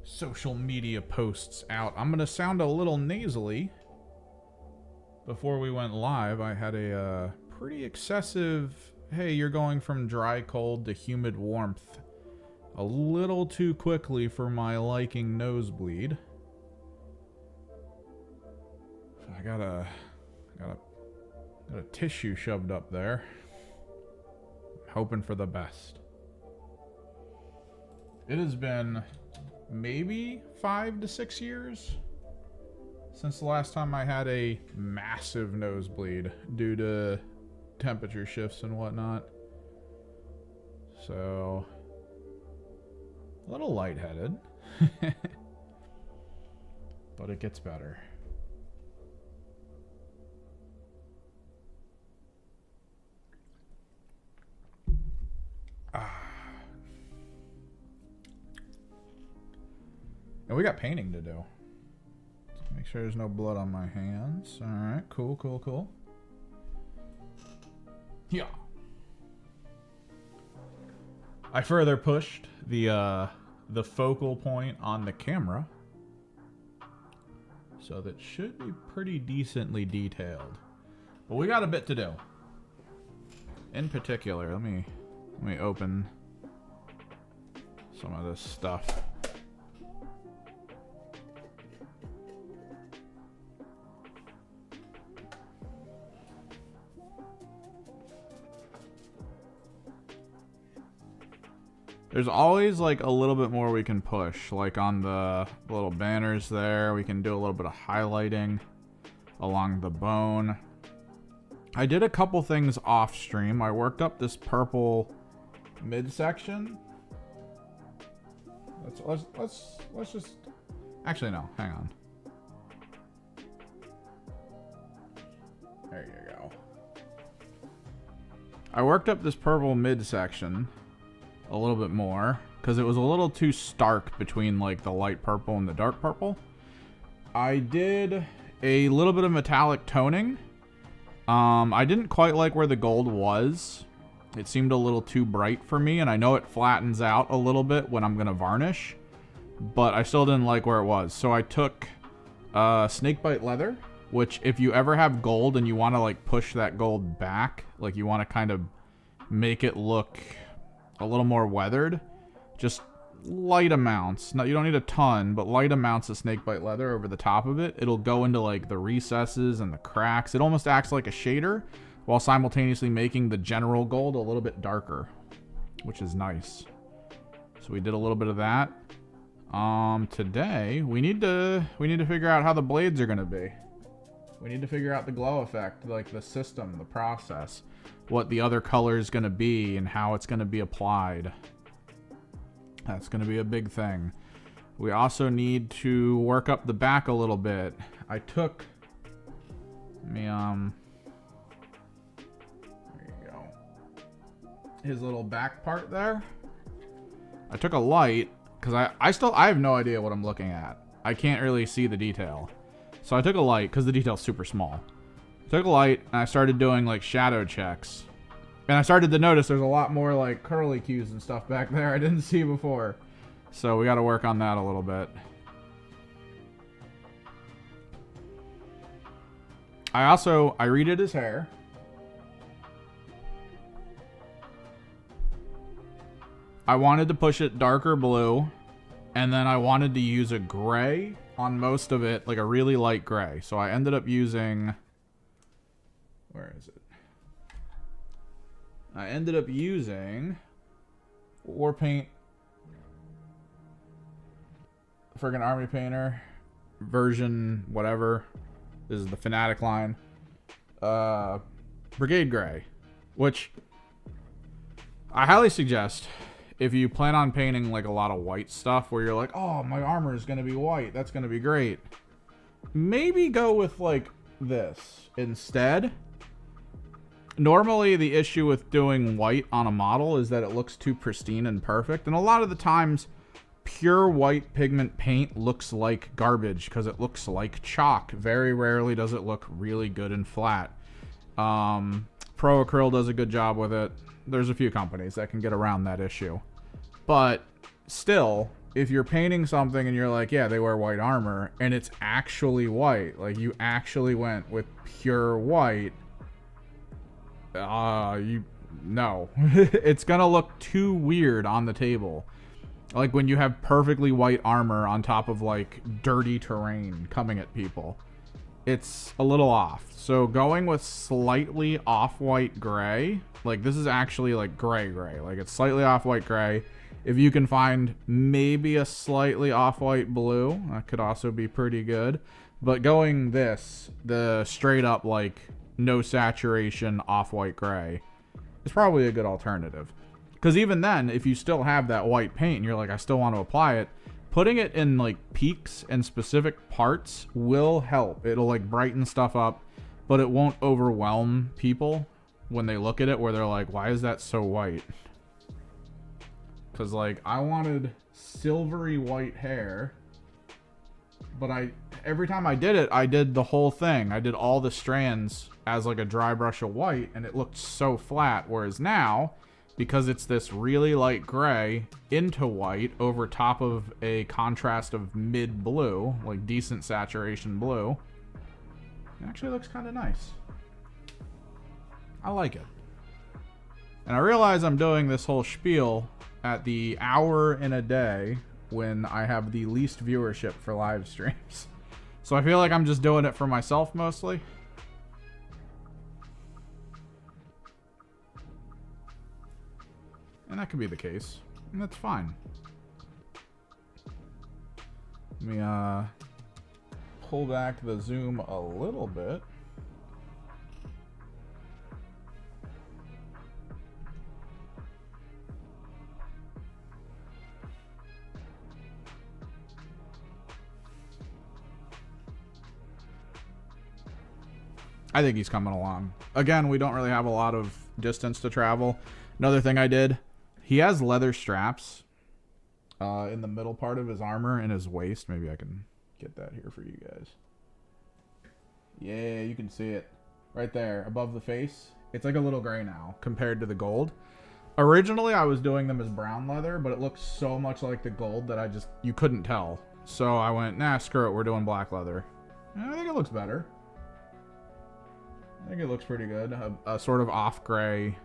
social media posts out. I'm going to sound a little nasally. Before we went live, I had a pretty excessive, hey, you're going from dry cold to humid warmth a little too quickly for my liking nosebleed. So I got a tissue shoved up there. Hoping for the best. It has been maybe 5 to 6 years since the last time I had a massive nosebleed due to temperature shifts and whatnot. So, a little lightheaded. But it gets better. And we got painting to do. Make sure there's no blood on my hands. Alright, cool. Yeah. I further pushed the focal point on the camera. So that should be pretty decently detailed. But we got a bit to do. In particular, let me open some of this stuff. There's always like a little bit more we can push, like on the little banners there. We can do a little bit of highlighting along the bone. I did a couple things off stream. I worked up this purple midsection. Let's just actually no, hang on. There you go. I worked up this purple midsection a little bit more because it was a little too stark between like the light purple and the dark purple. I did a little bit of metallic toning. I didn't quite like where the gold was. It seemed a little too bright for me, and I know it flattens out a little bit when I'm gonna varnish, but I still didn't like where it was. So I took snakebite leather, which if you ever have gold and you want to like push that gold back, like you want to kind of make it look a little more weathered, just light amounts. No, you don't need a ton, but light amounts of snakebite leather over the top of it. It'll go into like the recesses and the cracks. It almost acts like a shader while simultaneously making the general gold a little bit darker, which is nice. So we did a little bit of that. Today we need to figure out how the blades are going to be. We need to figure out the glow effect, like the system, the process, what the other color is going to be and how it's going to be applied. That's going to be a big thing. We also need to work up the back a little bit. I took there you go. His little back part there. I took a light because I have no idea what I'm looking at. I can't really see the detail. So I took a light because the detail's super small. Took a light and I started doing like shadow checks. And I started to notice there's a lot more like curly cues and stuff back there I didn't see before. So we got to work on that a little bit. I redid his hair. I wanted to push it darker blue. And then I wanted to use a gray on most of it, like a really light gray. So I ended up using... Where is it? I ended up using War Paint, friggin' Army Painter version, whatever. This is the Fanatic line. Brigade Gray, which I highly suggest if you plan on painting like a lot of white stuff where you're like, oh, my armor is going to be white. That's going to be great. Maybe go with like this instead. Normally, the issue with doing white on a model is that it looks too pristine and perfect. And a lot of the times, pure white pigment paint looks like garbage because it looks like chalk. Very rarely does it look really good and flat. Pro Acryl does a good job with it. There's a few companies that can get around that issue. But still, if you're painting something and you're like, yeah, they wear white armor, and it's actually white, like you actually went with pure white, no. It's gonna look too weird on the table. Like when you have perfectly white armor on top of like dirty terrain coming at people. It's a little off. So going with slightly off-white gray, like this is actually like gray, like it's slightly off-white gray. If you can find maybe a slightly off-white blue, that could also be pretty good. But going this, the straight up like no saturation off-white gray, is probably a good alternative. Because even then, if you still have that white paint and you're like, I still want to apply it, putting it in like peaks and specific parts will help. It'll like brighten stuff up, but it won't overwhelm people when they look at it where they're like, why is that so white? Because like I wanted silvery white hair, but every time I did it, I did the whole thing. I did all the strands as like a dry brush of white, and it looked so flat. Whereas now, because it's this really light gray into white over top of a contrast of mid blue, like decent saturation blue, it actually looks kind of nice. I like it. And I realize I'm doing this whole spiel at the hour in a day when I have the least viewership for live streams. So I feel like I'm just doing it for myself mostly. And that could be the case. And that's fine. Let me pull back the zoom a little bit. I think he's coming along. Again, we don't really have a lot of distance to travel. Another thing I did, he has leather straps in the middle part of his armor and his waist. Maybe I can get that here for you guys. Yeah, you can see it right there above the face. It's like a little gray now compared to the gold. Originally, I was doing them as brown leather, but it looks so much like the gold that you couldn't tell. So I went, nah, screw it, we're doing black leather. And I think it looks better. I think it looks pretty good. A sort of off gray,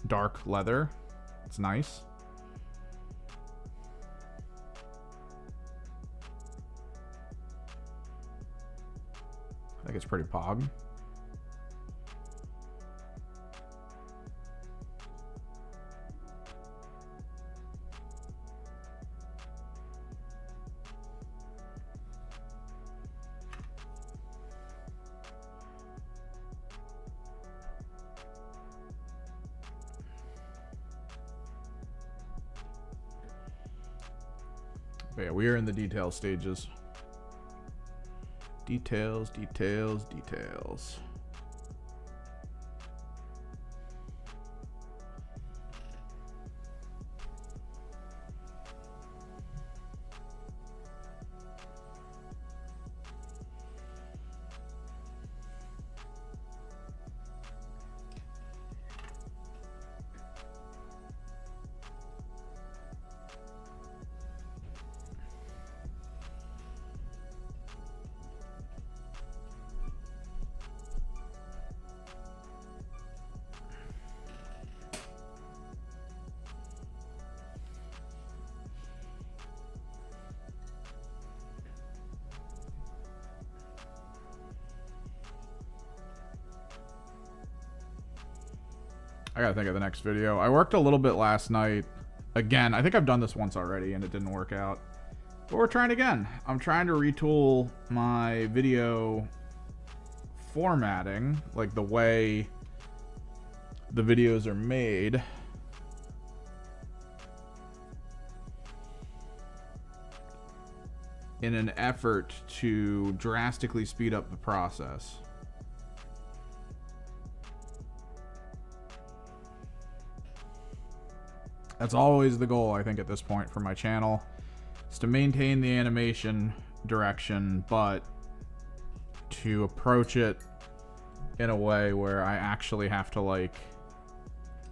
dark leather. It's nice. I think it's pretty pog. But yeah, we are in the detail stages. Details, details, details. I gotta think of the next video. I worked a little bit last night. Again, I think I've done this once already and it didn't work out. But we're trying again. I'm trying to retool my video formatting, like the way the videos are made. In an effort to drastically speed up the process. That's always the goal, I think, at this point for my channel, is to maintain the animation direction, but to approach it in a way where I actually have to, like,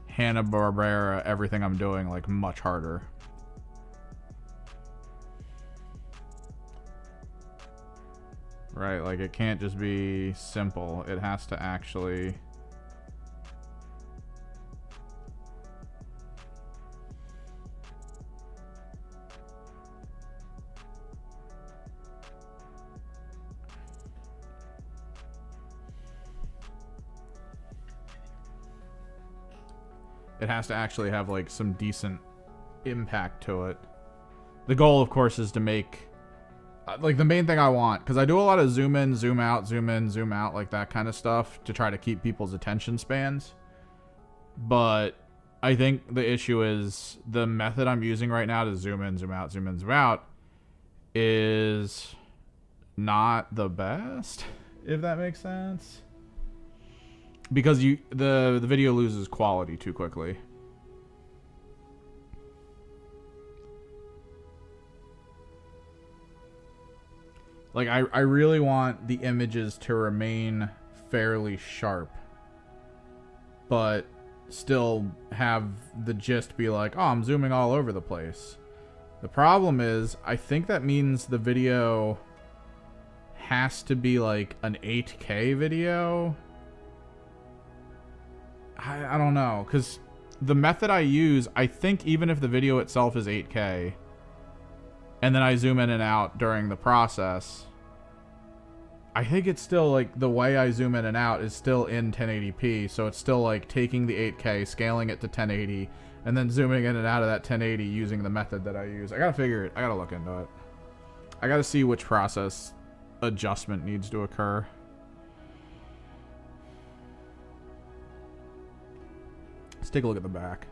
Hanna-Barbera everything I'm doing, like, much harder. right? Like, it can't just be simple. It has to actually... It has to actually have, like, some decent impact to it. The goal, of course, is to make... like, the main thing I want... Because I do a lot of zoom in, zoom out, like that kind of stuff to try to keep people's attention spans. But I think the issue is the method I'm using right now to zoom in, zoom out, zoom in, zoom out is not the best, if that makes sense. Because the video loses quality too quickly. Like, I really want the images to remain fairly sharp, but still have the gist be like, oh, I'm zooming all over the place. The problem is, I think that means the video has to be like an 8K video. I don't know, because the method I use, I think even if the video itself is 8K, and then I zoom in and out during the process, I think it's still, like, the way I zoom in and out is still in 1080p, so it's still, like, taking the 8K, scaling it to 1080, and then zooming in and out of that 1080 using the method that I use. I gotta look into it. I gotta see which process adjustment needs to occur. Let's take a look at the back.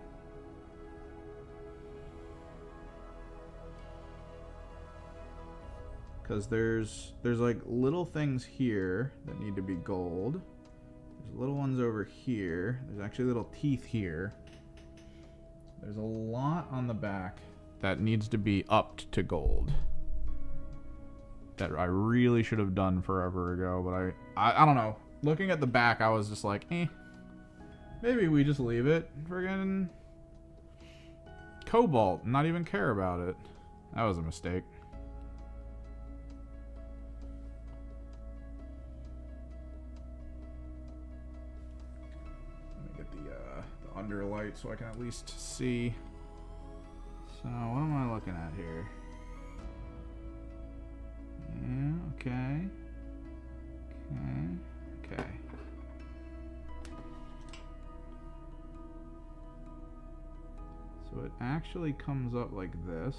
Because there's like little things here that need to be gold. There's little ones over here. There's actually little teeth here. There's a lot on the back that needs to be upped to gold. That I really should have done forever ago, but I don't know. Looking at the back, I was just like, maybe we just leave it. Friggin' cobalt, not even care about it. That was a mistake. Let me get the underlight so I can at least see. So what am I looking at here? Yeah, okay. Okay. So it actually comes up like this,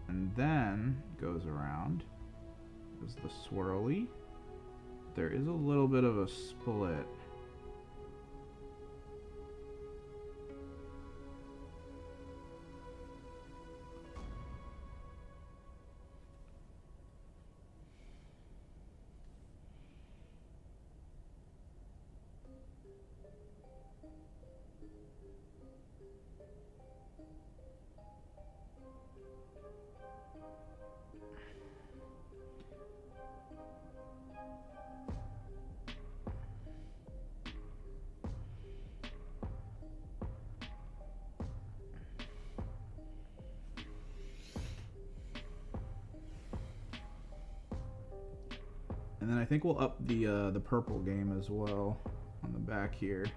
and then goes around as the swirly. There is a little bit of a split. And then I think we'll up the purple game as well on the back here.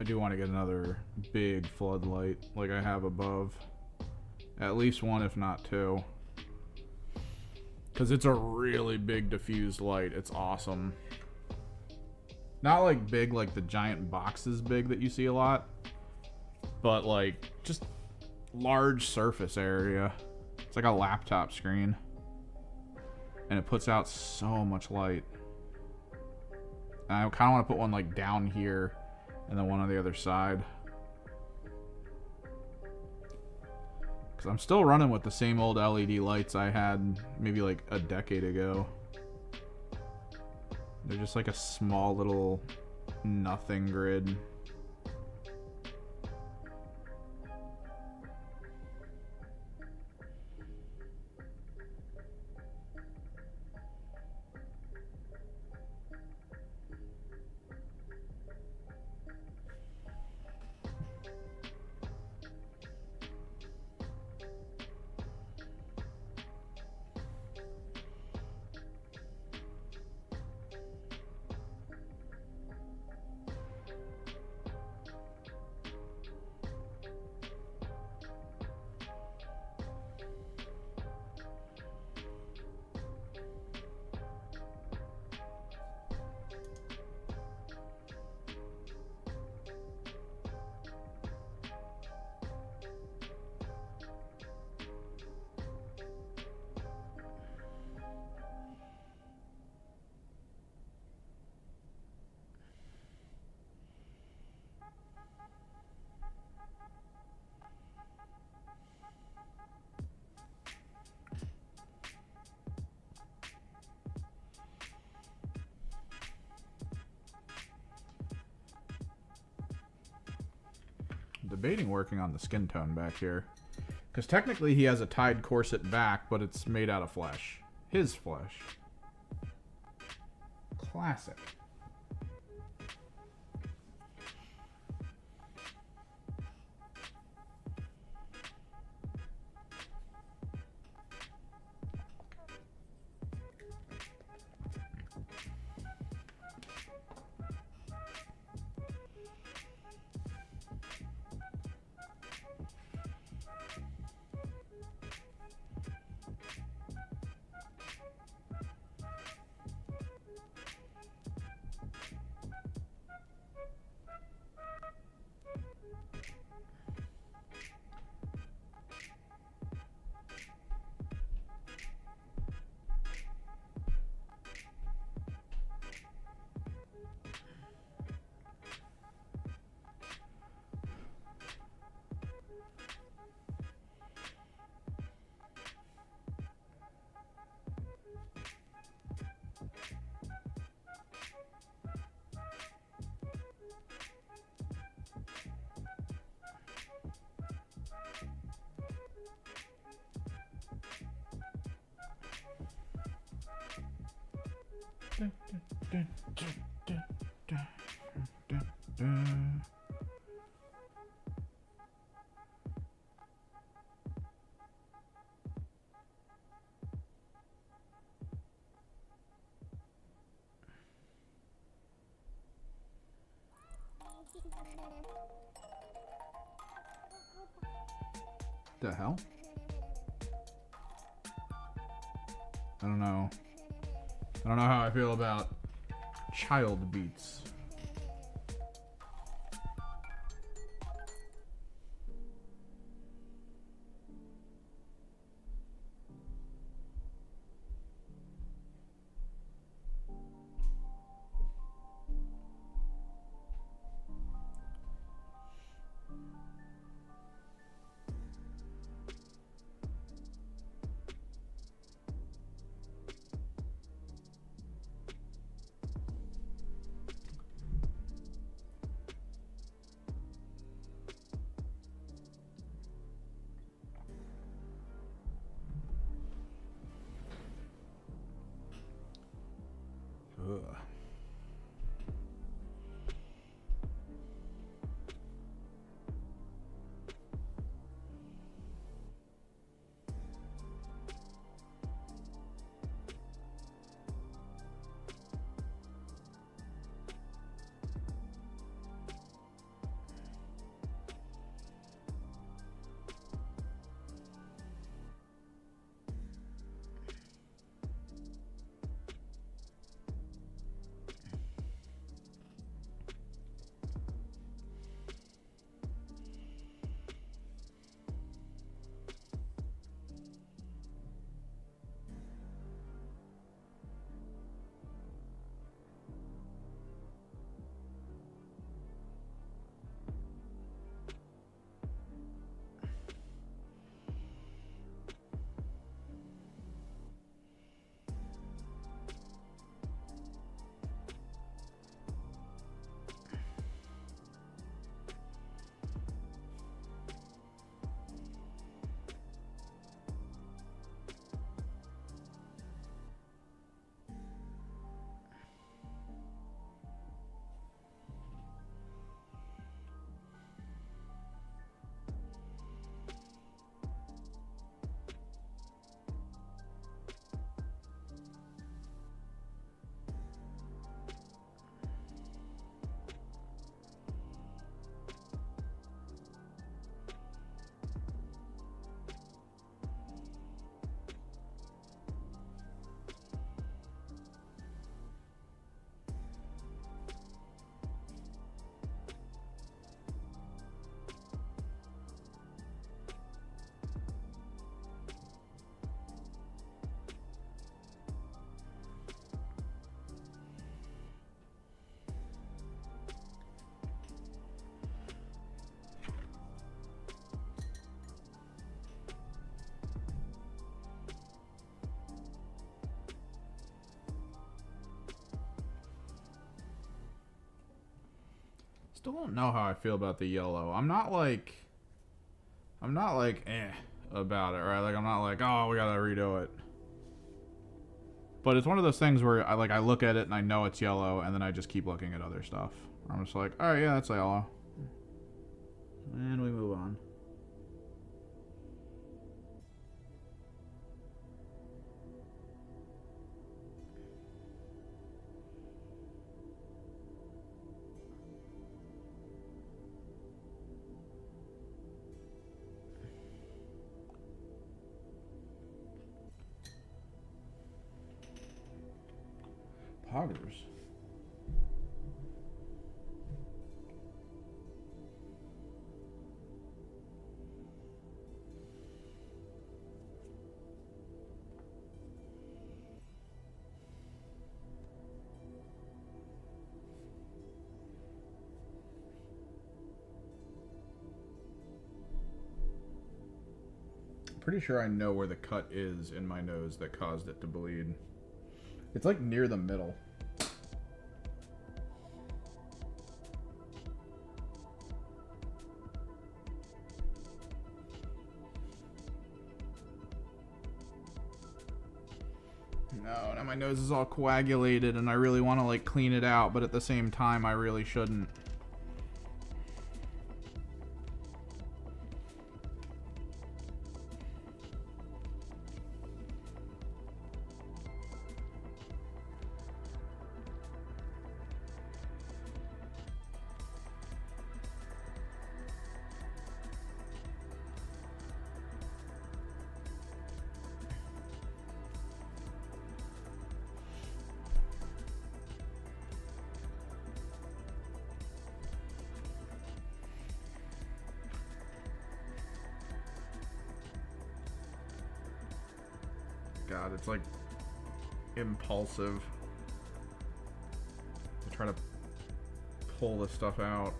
do want to get another big floodlight like I have above. At least one, if not two. Because it's a really big diffused light. It's awesome. Not like big like the giant boxes big that you see a lot. But like just large surface area. It's like a laptop screen. And it puts out so much light. And I kind of want to put one like down here and then one on the other side. Because I'm still running with the same old LED lights I had maybe like a decade ago. They're just like a small little nothing grid. Debating working on the skin tone back here. Because technically he has a tied corset back, but it's made out of flesh. His flesh. Classic. The hell? I don't know. I don't know how I feel about child beats. Ugh. still don't know how I feel about the yellow. I'm not like about it, right? Like I'm not like, oh, we gotta redo it. But it's one of those things where I look at it and I know it's yellow, and then I just keep looking at other stuff. I'm just like, all right, yeah, that's yellow, and we move on. Poggers. Pretty sure I know where the cut is in my nose that caused it to bleed. It's like near the middle. No, now my nose is all coagulated and I really want to like clean it out, but at the same time I really shouldn't. God, it's like impulsive to try to pull this stuff out.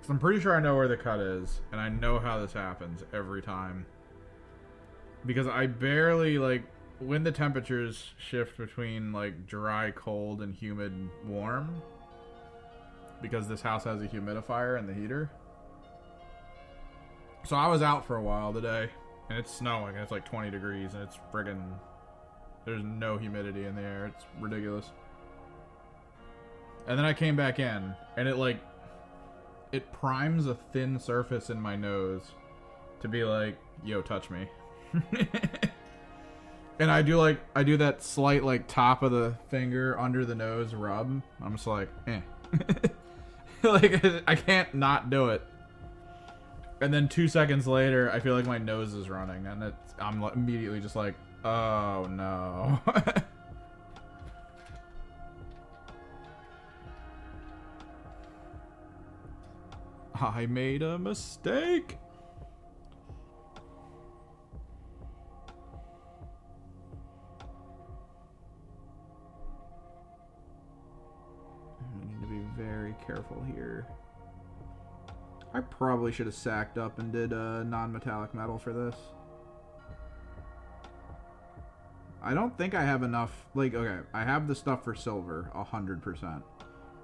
So I'm pretty sure I know where the cut is, and I know how this happens every time. Because I barely, like, when the temperatures shift between, like, dry, cold, and humid, warm, because this house has a humidifier and the heater. So I was out for a while today, and it's snowing, and it's like 20 degrees, and it's friggin', there's no humidity in the air. It's ridiculous. And then I came back in, and it primes a thin surface in my nose to be like, yo, touch me. And I do that slight, like, top of the finger under the nose rub. I'm just like, eh. Like, I can't not do it. And then 2 seconds later, I feel like my nose is running, and I'm immediately just like, oh no. I made a mistake. I need to be very careful here. I probably should have sacked up and did non-metallic metal for this. I don't think I have enough. Like, okay, I have the stuff for silver, 100%.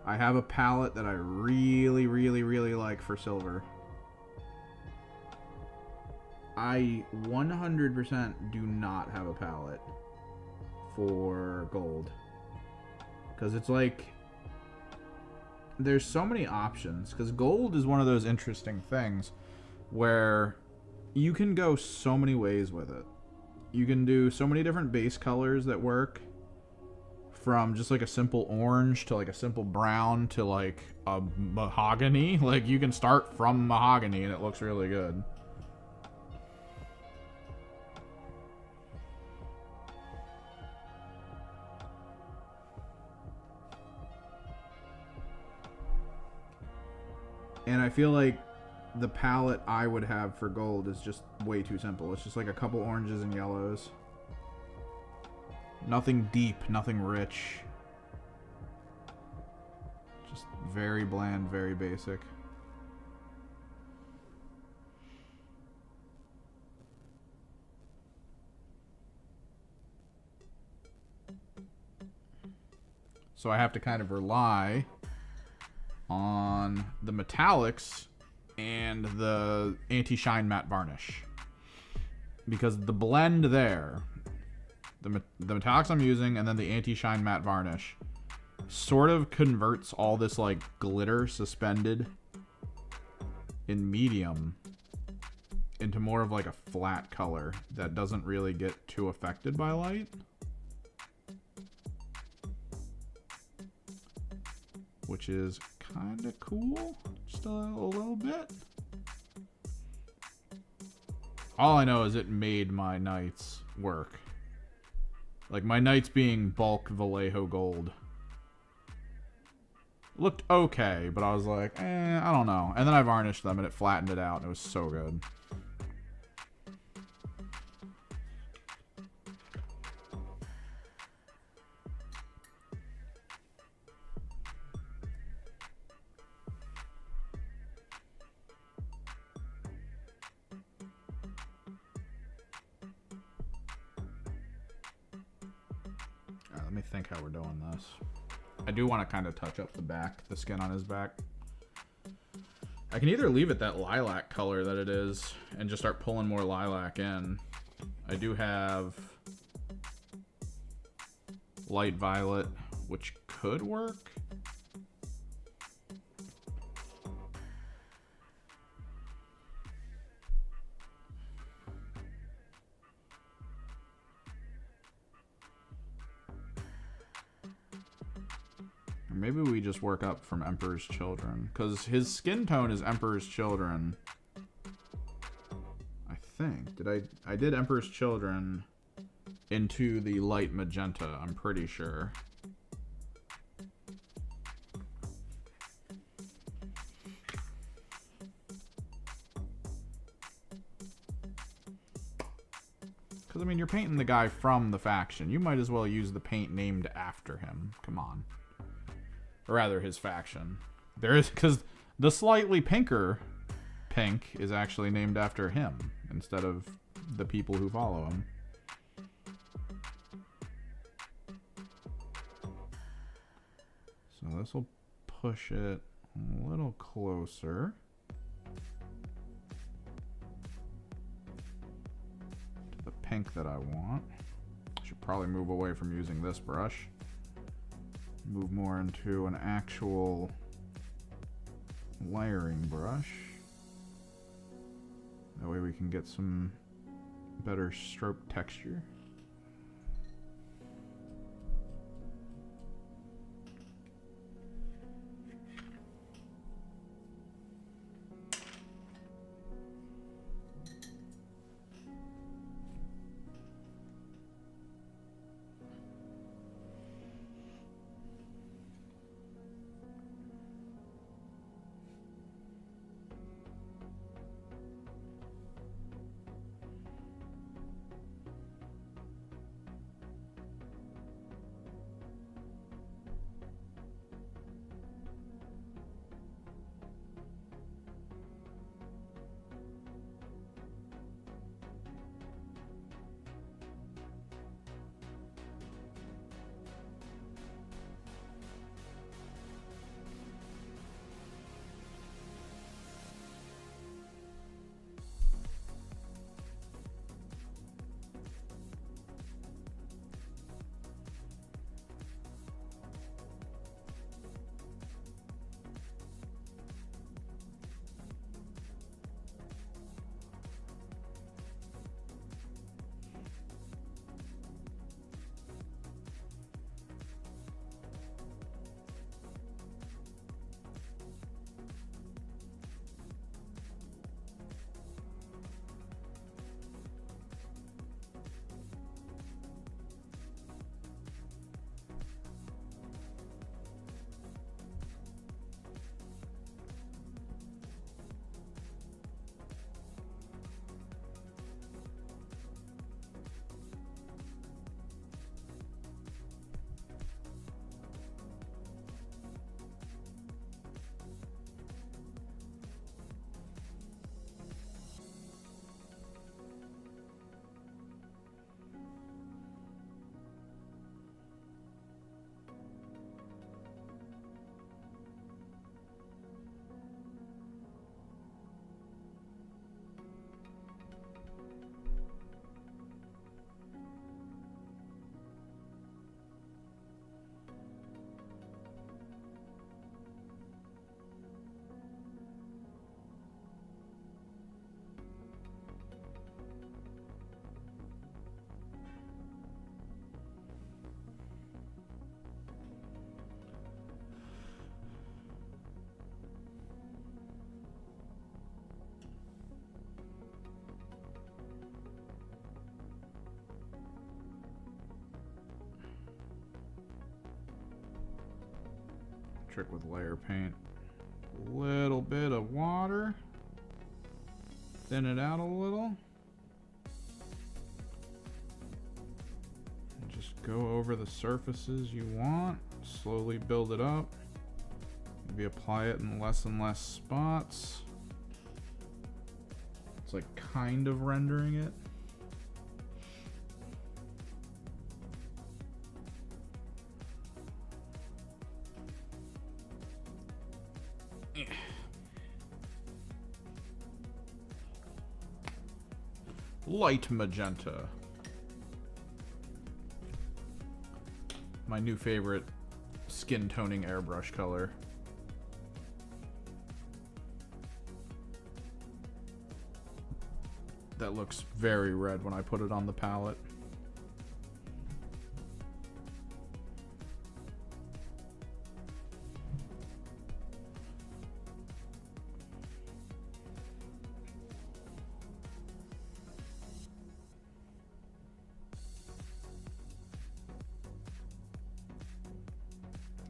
I have a palette that I really, really, really like for silver. I 100% do not have a palette for gold. Because it's like, there's so many options. Because gold is one of those interesting things where you can go so many ways with it. You can do so many different base colors that work. From just like a simple orange to like a simple brown to like a mahogany. Like, you can start from mahogany and it looks really good. And I feel like the palette I would have for gold is just way too simple. It's just like a couple oranges and yellows. Nothing deep, nothing rich. Just very bland, very basic. So I have to kind of rely on the metallics and the anti-shine matte varnish. Because the blend there, the metallics I'm using and then the anti-shine matte varnish sort of converts all this like glitter suspended in medium into more of like a flat color that doesn't really get too affected by light. Which is kind of cool, just a little bit. All I know is it made my knights work. Like my knights being bulk Vallejo gold. Looked okay, but I was like, I don't know. And then I varnished them and it flattened it out and it was so good. Let me think how we're doing this. I do want to kind of touch up the skin on his back. I can either leave it that lilac color that it is and just start pulling more lilac in. I do have light violet, which could work. Maybe we just work up from Emperor's Children. Because his skin tone is Emperor's Children. I think. I did Emperor's Children into the light magenta, I'm pretty sure. Because, I mean, you're painting the guy from the faction. You might as well use the paint named after him. Come on. Or rather, his faction. There is, because the slightly pinker pink is actually named after him instead of the people who follow him. So this will push it a little closer to the pink that I want. I should probably move away from using this brush. Move more into an actual layering brush. That way we can get some better stroke texture. trick with layer paint. A little bit of water. Thin it out a little. And just go over the surfaces you want. Slowly build it up. Maybe apply it in less and less spots. It's like kind of rendering it. Light magenta. My new favorite skin toning airbrush color. That looks very red when I put it on the palette.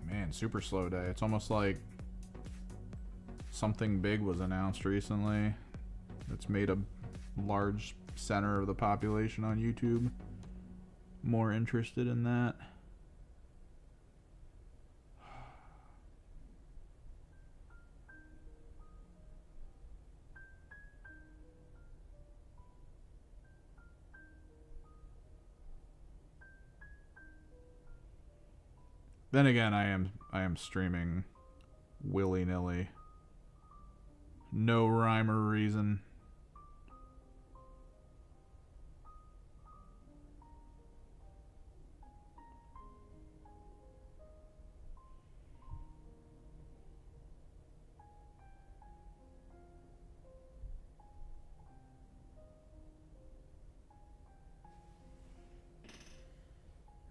Man, super slow day. It's almost like something big was announced recently that's made a large center of the population on YouTube more interested in that. Then again, I am streaming willy-nilly. No rhyme or reason.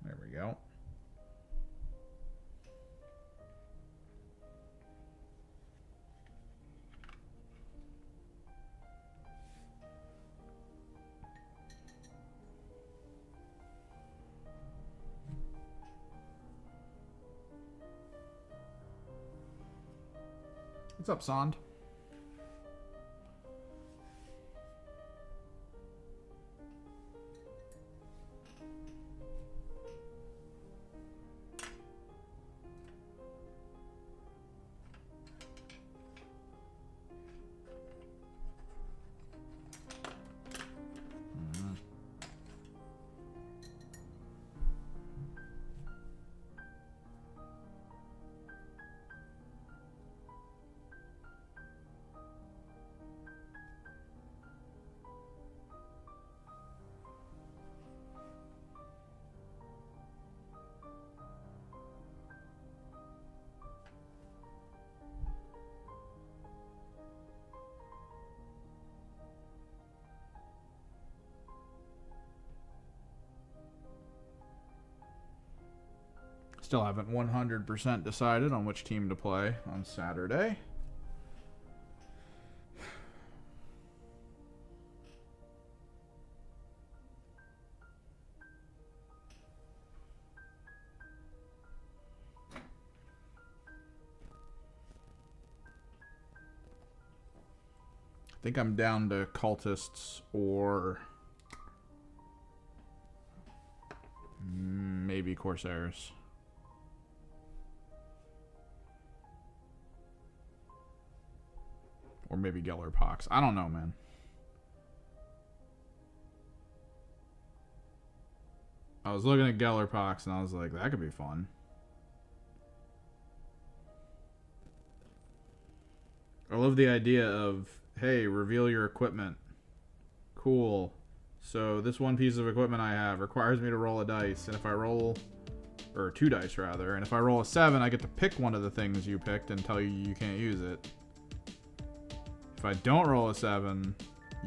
There we go. What's up, Sond? Still haven't 100% decided on which team to play on Saturday. I think I'm down to cultists or maybe Corsairs. Or maybe Geller Pox. I don't know, man. I was looking at Geller Pox and I was like, that could be fun. I love the idea of, hey, reveal your equipment. Cool. So this one piece of equipment I have requires me to roll a dice. And if I roll, or 2 dice rather, and if I roll a 7, I get to pick one of the things you picked and tell you you can't use it. If I don't roll a 7,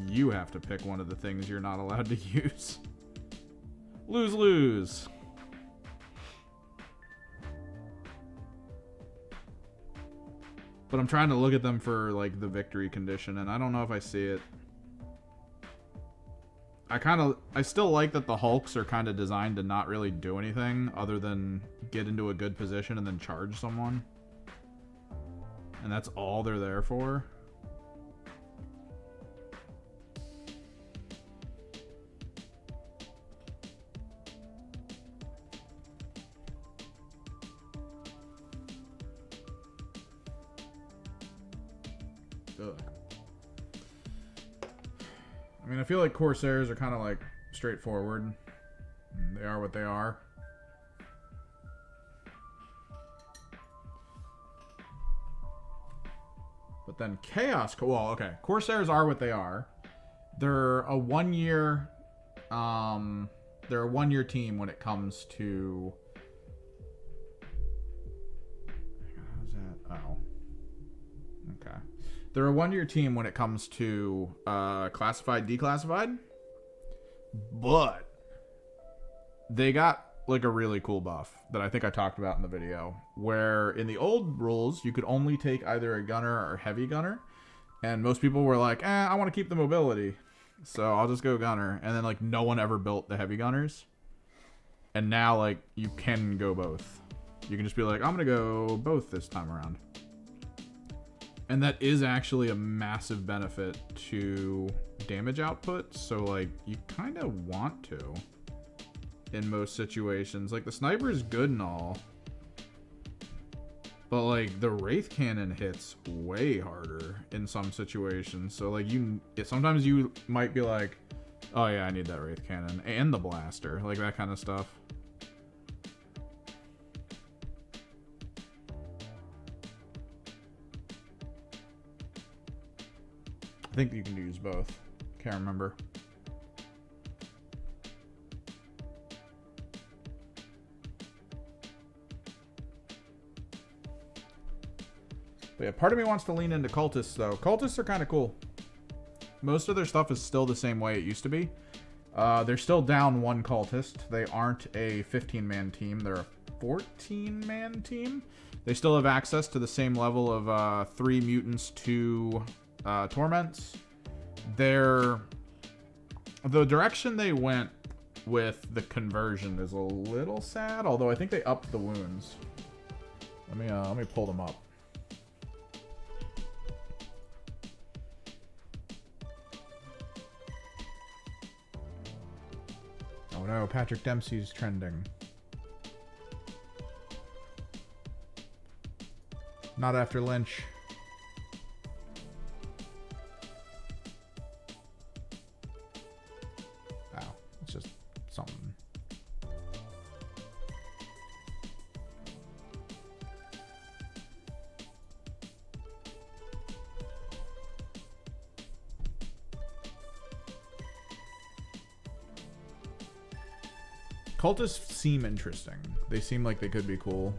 you have to pick one of the things you're not allowed to use. Lose-lose. But I'm trying to look at them for like the victory condition, and I don't know if I see it. I still like that the Hulks are kind of designed to not really do anything other than get into a good position and then charge someone. And that's all they're there for. Ugh. I mean, I feel like Corsairs are kind of like straightforward. They are what they are. But then Chaos... Well, okay. Corsairs are what they are. They're a one-year... they're a one-year team when it comes to... How's that? Oh. Okay. They're a one-year team when it comes to classified, declassified. But they got like a really cool buff that I think I talked about in the video, where in the old rules you could only take either a gunner or heavy gunner, and most people were like, I want to keep the mobility, so I'll just go gunner. And then like no one ever built the heavy gunners, and now like you can go both. You can just be like, I'm gonna go both this time around. And that is actually a massive benefit to damage output. So like you kind of want to in most situations. Like the sniper is good and all, but like the Wraith Cannon hits way harder in some situations. So like sometimes you might be like, oh yeah, I need that Wraith Cannon and the blaster, like that kind of stuff. I think you can use both. Can't remember. But yeah, part of me wants to lean into cultists though. Cultists are kind of cool. Most of their stuff is still the same way it used to be. They're still down one cultist. They aren't a 15-man team. They're a 14-man team. They still have access to the same level of 3 mutants, 2 torments. The direction they went with the conversion is a little sad, although I think they upped the wounds. Let me pull them up. Oh no, Patrick Dempsey's trending. Not after Lynch. Something. Cultists seem interesting. They seem like they could be cool.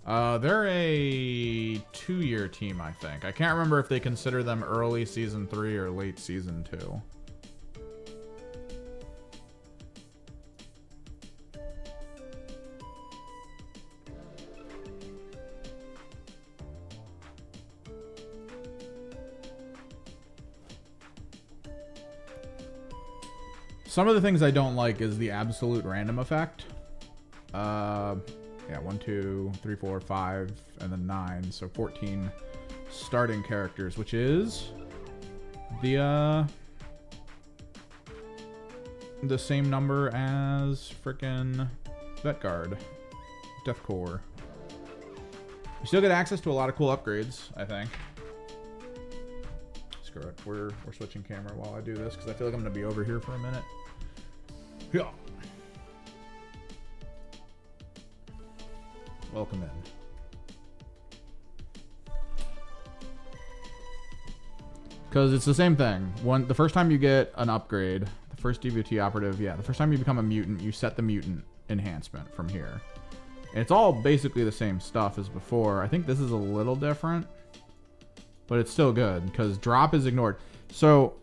They're a 2-year team, I think. I can't remember if they consider them early season 3 or late season 2. Some of the things I don't like is the absolute random effect. Yeah, 1, 2, 3, 4, 5, and then 9. So 14 starting characters, which is the same number as frickin' Vet Guard, Death Core. You still get access to a lot of cool upgrades, I think. Screw it. We're switching camera while I do this because I feel like I'm gonna be over here for a minute. Yeah. Welcome in. Because it's the same thing. The first time you get an upgrade, the first DVT operative, yeah, the first time you become a mutant, you set the mutant enhancement from here. And it's all basically the same stuff as before. I think this is a little different, but it's still good because drop is ignored. So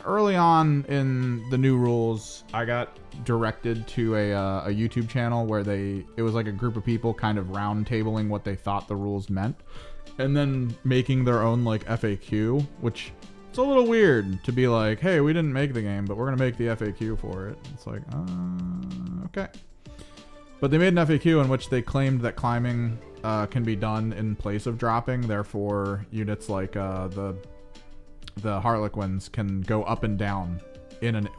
early on in the new rules, I got directed to a YouTube channel where it was like a group of people kind of round tabling what they thought the rules meant, and then making their own like FAQ, which it's a little weird to be like, hey, we didn't make the game, but we're gonna make the FAQ for it. It's like, okay. But they made an FAQ in which they claimed that climbing can be done in place of dropping. Therefore, units like the Harlequins can go up and down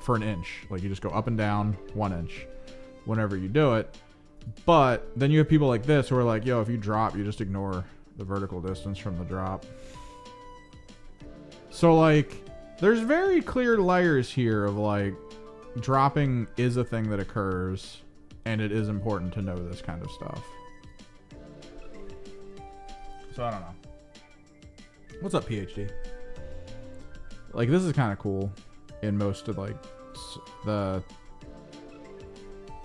for an inch. Like you just go up and down 1 inch whenever you do it. But then you have people like this who are like, yo, if you drop, you just ignore the vertical distance from the drop. So like, there's very clear layers here of like, dropping is a thing that occurs, and it is important to know this kind of stuff. So I don't know. What's up, PhD? Like, this is kind of cool in most of like the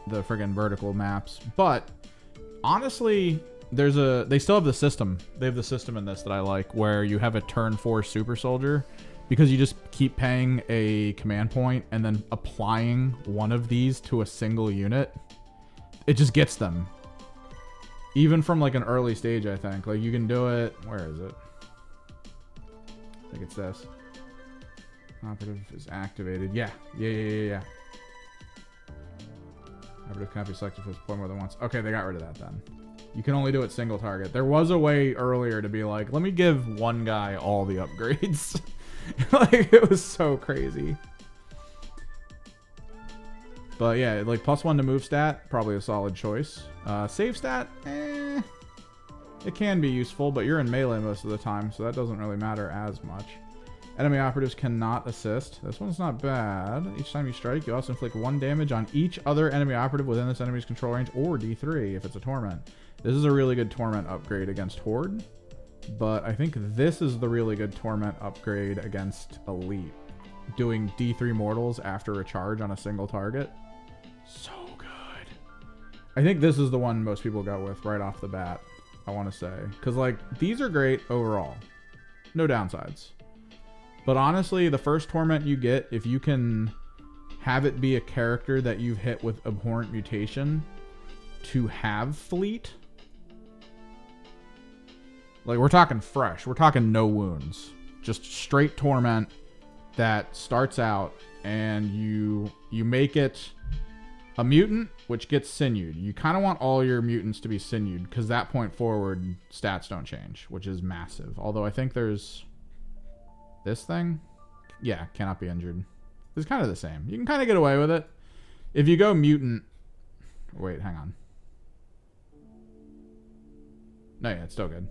friggin' vertical maps, but honestly, they still have the system. They have the system in this that I like, where you have a turn 4 super soldier, because you just keep paying a command point and then applying one of these to a single unit. It just gets them. Even from like an early stage, I think. Like you can do it. Where is it? I think it's this. Operative is activated. Yeah. Operative cannot be selected for this point more than once. Okay, they got rid of that then. You can only do it single target. There was a way earlier to be like, let me give one guy all the upgrades. Like, it was so crazy. But yeah, like +1 to move stat, probably a solid choice. Save stat, it can be useful, but you're in melee most of the time, so that doesn't really matter as much. Enemy operatives cannot assist. This one's not bad. Each time you strike, you also inflict 1 damage on each other enemy operative within this enemy's control range, or D3 if it's a torment. This is a really good torment upgrade against Horde, but I think this is the really good torment upgrade against Elite. Doing D3 mortals after a charge on a single target. So good. I think this is the one most people go with right off the bat, I want to say. Because, like, these are great overall. No downsides. But honestly, the first torment you get, if you can have it be a character that you've hit with Abhorrent Mutation to have Fleet. Like, we're talking fresh. We're talking no wounds. Just straight torment that starts out, and you make it a mutant, which gets sinewed. You kind of want all your mutants to be sinewed, because that point forward, stats don't change, which is massive. Although I think there's this thing. Yeah, cannot be injured. It's kind of the same. You can kind of get away with it. If you go mutant... Wait, hang on. No, yeah, it's still good.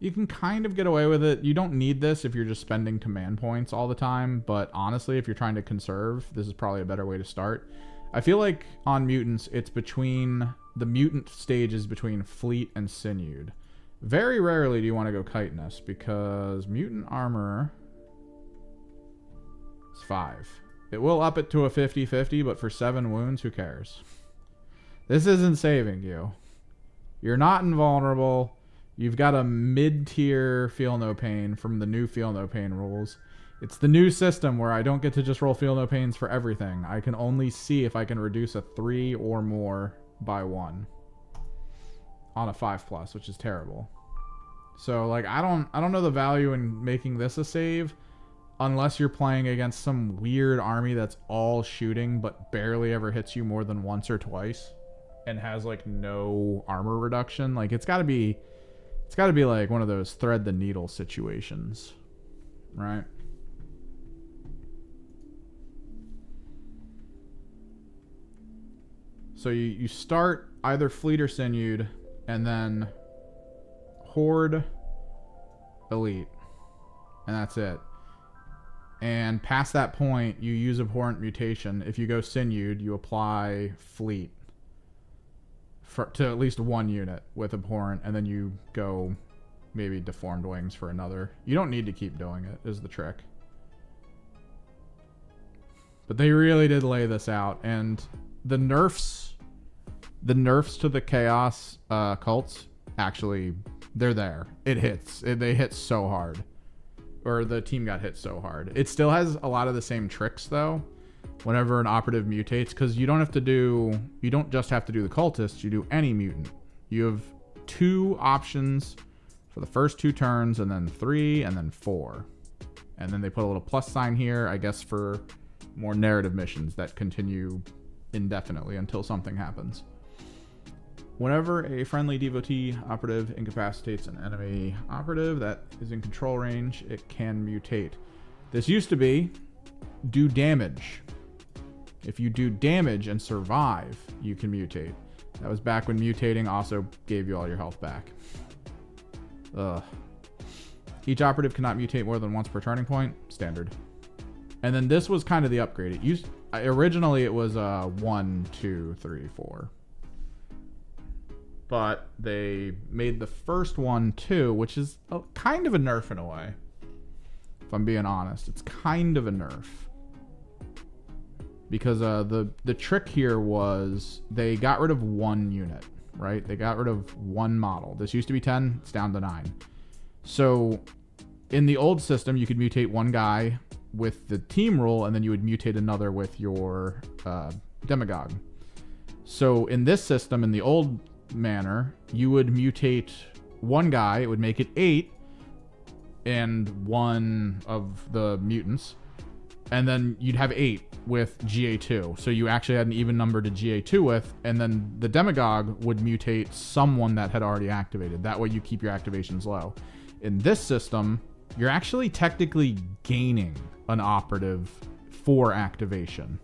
You can kind of get away with it. You don't need this if you're just spending command points all the time, but honestly, if you're trying to conserve, this is probably a better way to start. I feel like on mutants, it's between... The mutant stage is between Fleet and Sinewed. Very rarely do you want to go Chitinous, because mutant armor is 5. It will up it to a 50-50, but for 7 wounds, who cares? This isn't saving you. You're not invulnerable. You've got a mid-tier Feel No Pain from the new Feel No Pain rules. It's the new system where I don't get to just roll Feel No Pains for everything. I can only see if I can reduce a 3 or more by 1 on a 5+, which is terrible. So like I don't know the value in making this a save unless you're playing against some weird army that's all shooting but barely ever hits you more than once or twice and has like no armor reduction. Like it's got to be like one of those thread the needle situations, right? So you start either Fleet or Sinewed, and then Horde, Elite, and that's it. And past that point, you use Abhorrent Mutation. If you go Sinewed, you apply Fleet to at least 1 unit with Abhorrent, and then you go maybe Deformed Wings for another. You don't need to keep doing it, is the trick. But they really did lay this out, and the nerfs to the Chaos cults, actually, they're there. It hits. They hit so hard. Or the team got hit so hard. It still has a lot of the same tricks, though, whenever an operative mutates, because you don't just have to do the cultists, you do any mutant. You have 2 options for the first 2 turns, and then 3, and then 4. And then they put a little plus sign here, I guess, for more narrative missions that continue indefinitely until something happens. Whenever a friendly devotee operative incapacitates an enemy operative that is in control range, it can mutate. This used to be do damage. If you do damage and survive, you can mutate. That was back when mutating also gave you all your health back. Ugh. Each operative cannot mutate more than once per turning point. Standard. And then this was kind of the upgrade. Originally it was 1, 2, 3, 4. But they made the first one 2, which is kind of a nerf in a way. If I'm being honest, it's kind of a nerf. Because the trick here was they got rid of 1 unit, right? They got rid of 1 model. This used to be 10, it's down to 9. So in the old system, you could mutate 1 guy with the team rule, and then you would mutate another with your demagogue. So in this system, in the old manner, you would mutate 1 guy, it would make it 8, and 1 of the mutants, and then you'd have 8 with GA2. So you actually had an even number to GA2 with, and then the demagogue would mutate someone that had already activated. That way you keep your activations low. In this system, you're actually technically gaining an operative for activation.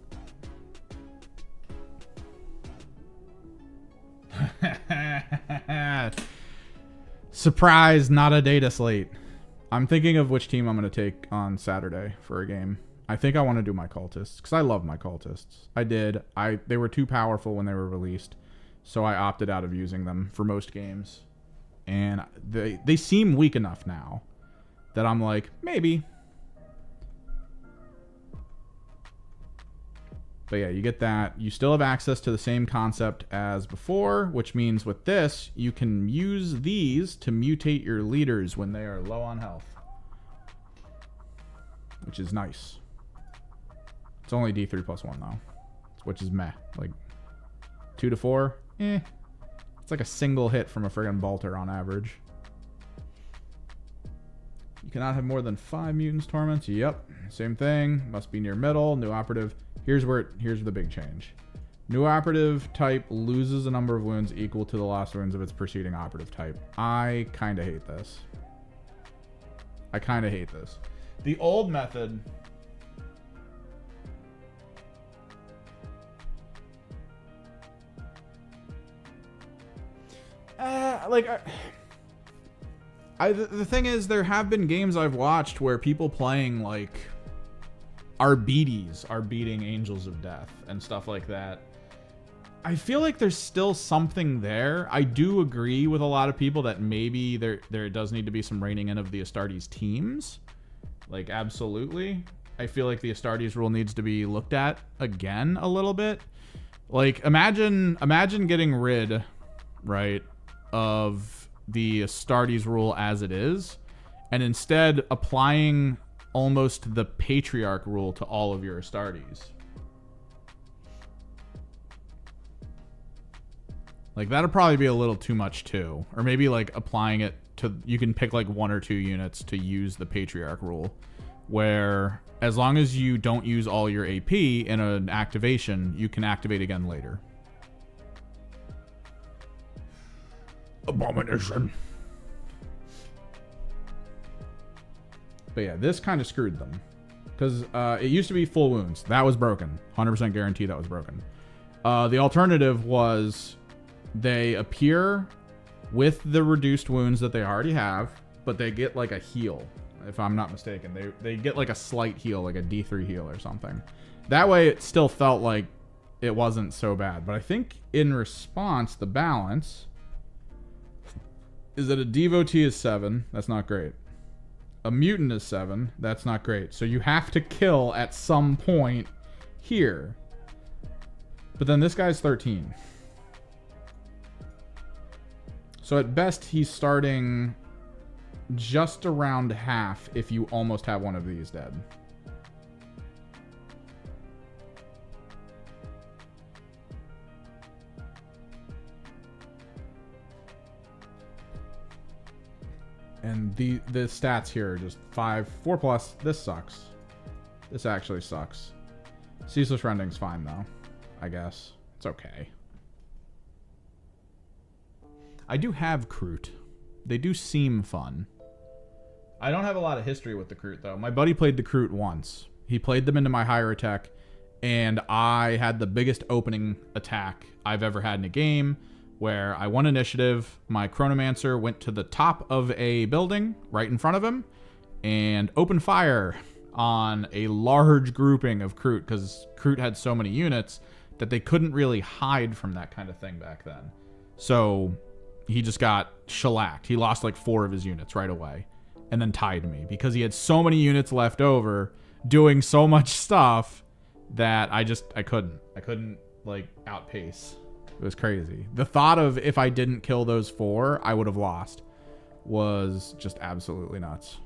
Surprise, not a data slate. I'm thinking of which team I'm going to take on Saturday for a game. I think I want to do my cultists because I love my cultists. I did. They were too powerful when they were released, so I opted out of using them for most games. And they seem weak enough now that I'm like, maybe. But yeah, you get that. You still have access to the same concept as before, which means with this, you can use these to mutate your leaders when they are low on health, which is nice. It's only D3 plus 1 though, which is meh. Like 2 to 4, it's like a single hit from a friggin' bolter on average. You cannot have more than 5 mutants torments. Yep, same thing. Must be near middle. New operative. Here's the big change. New operative type loses a number of wounds equal to the lost wounds of its preceding operative type. I kind of hate this. The old method. The thing is, there have been games I've watched where people playing like Arbites are beating Angels of Death and stuff like that. I feel like there's still something there. I do agree with a lot of people that maybe there does need to be some reining in of the Astartes teams. Like, absolutely. I feel like the Astartes rule needs to be looked at again a little bit. Like, imagine getting rid, right, of the Astartes rule as it is, and instead applying almost the Patriarch rule to all of your Astartes. Like, that'd probably be a little too much too. Or maybe like applying it to, you can pick like 1 or 2 units to use the Patriarch rule, where as long as you don't use all your AP in an activation, you can activate again later. Abomination. But yeah, this kind of screwed them. Because it used to be full wounds. That was broken. 100% guarantee that was broken. The alternative was they appear with the reduced wounds that they already have, but they get like a heal, if I'm not mistaken. They get like a slight heal, like a D3 heal or something. That way it still felt like it wasn't so bad. But I think in response, the balance is that a devotee is 7. That's not great. A mutant is 7. That's not great. So you have to kill at some point here. But then this guy's 13. So at best, he's starting just around half if you almost have one of these dead. And the stats here are just 4+. This sucks. This actually sucks. Ceaseless Rending's fine, though. I guess. It's okay. I do have Kroot. They do seem fun. I don't have a lot of history with the Kroot, though. My buddy played the Kroot once. He played them into my higher attack, and I had the biggest opening attack I've ever had in a game, where I won initiative, my Chronomancer went to the top of a building right in front of him, and opened fire on a large grouping of Kroot, because Kroot had so many units that they couldn't really hide from that kind of thing back then. So he just got shellacked. He lost like 4 of his units right away, and then tied me, because he had so many units left over doing so much stuff that I couldn't like outpace. It was crazy. The thought of if I didn't kill those 4, I would have lost was just absolutely nuts.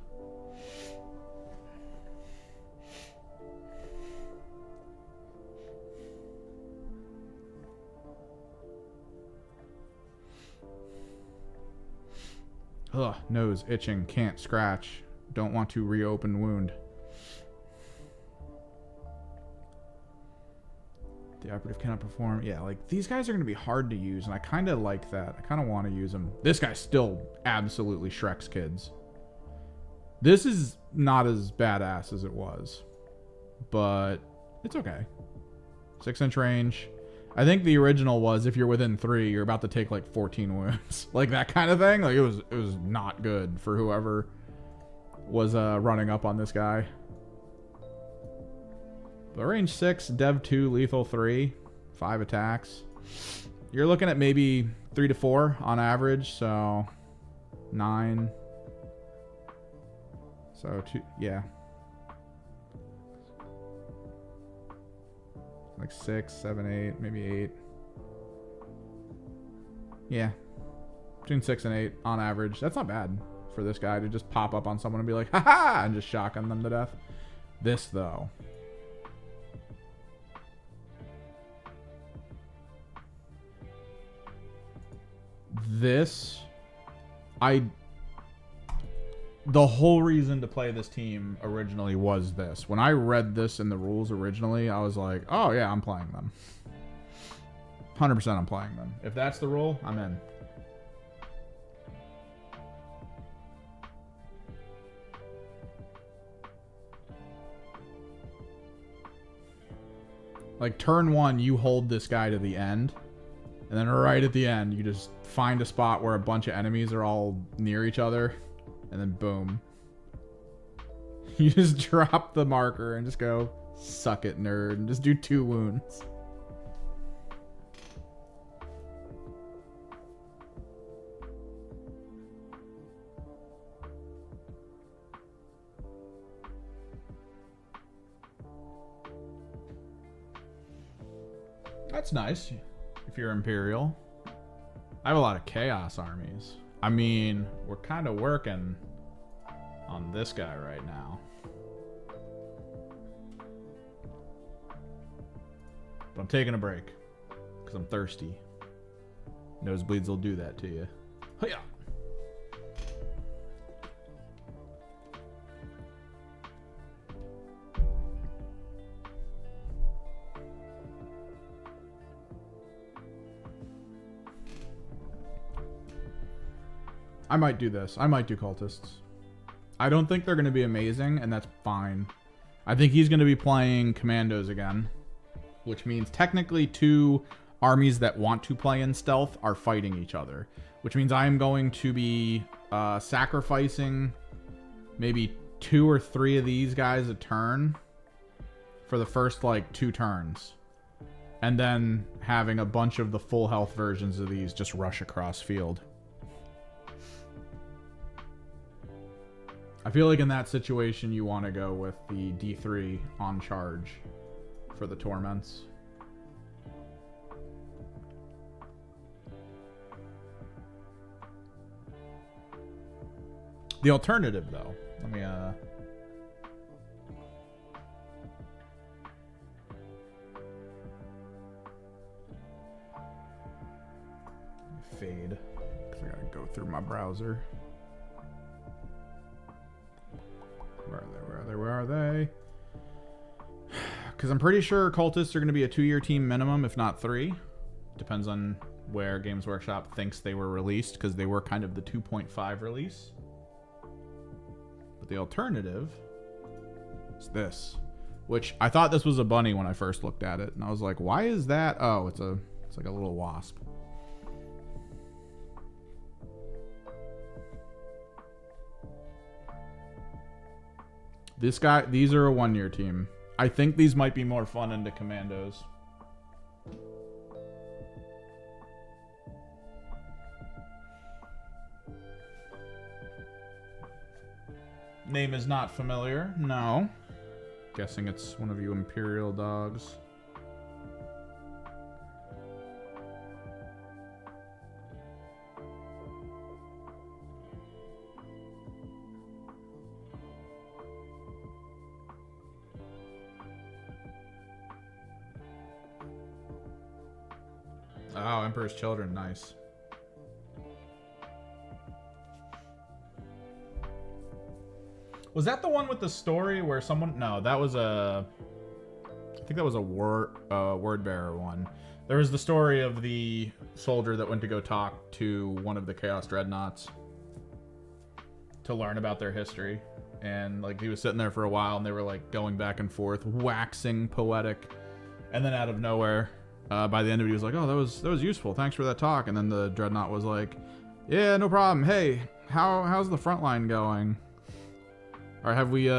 Ugh, nose itching, can't scratch. Don't want to reopen wound. The operative cannot perform. Yeah, like, these guys are going to be hard to use, and I kind of like that. I kind of want to use them. This guy still absolutely Shreks kids. This is not as badass as it was, but it's okay. 6-inch range. I think the original was if you're within 3, you're about to take like 14 wounds. Like that kind of thing. Like it was not good for whoever was running up on this guy. But range 6, dev 2, lethal 3, 5 attacks. You're looking at maybe 3 to 4 on average, so 9. So 2, yeah. Like 6, 7, 8, maybe 8. Yeah. Between 6 and 8 on average. That's not bad for this guy to just pop up on someone and be like, ha-ha, and just shotgun them to death. This, though. This, the whole reason to play this team originally was this. When I read this in the rules originally, I was like, oh yeah, I'm playing them. 100% I'm playing them. If that's the rule, I'm in. Like turn 1, you hold this guy to the end. And then right at the end, you just find a spot where a bunch of enemies are all near each other. And then boom. You just drop the marker and just go, suck it, nerd. And just do 2 wounds. That's nice. If you're Imperial. I have a lot of Chaos armies. I mean, we're kind of working on this guy right now. But I'm taking a break because I'm thirsty. Nosebleeds will do that to you. Hiya! I might do this. I might do cultists. I don't think they're going to be amazing, and that's fine. I think he's going to be playing commandos again, which means technically 2 armies that want to play in stealth are fighting each other, which means I am going to be sacrificing maybe 2 or 3 of these guys a turn for the first like 2 turns, and then having a bunch of the full health versions of these just rush across field. I feel like in that situation, you want to go with the D3 on charge for the Torments. The alternative, though, let me, fade, because I gotta go through my browser. Where are they? Because I'm pretty sure cultists are going to be a 2-year team minimum, if not 3. Depends on where Games Workshop thinks they were released, because they were kind of the 2.5 release. But the alternative is this, which I thought this was a bunny when I first looked at it, and I was like, why is that? Oh, it's like a little wasp. These are a 1-year team. I think these might be more fun into commandos. Name is not familiar. No. Guessing it's one of you Imperial dogs. Oh, Emperor's Children, nice. Was that the one with the story where someone... No, that was a... I think that was a word bearer one. There was the story of the soldier that went to go talk to one of the Chaos Dreadnoughts to learn about their history. And like he was sitting there for a while and they were like going back and forth, waxing poetic. And then out of nowhere, by the end of it, he was like, oh, that was useful. Thanks for that talk. And then the Dreadnought was like, yeah, no problem. Hey, how's the front line going? Or have we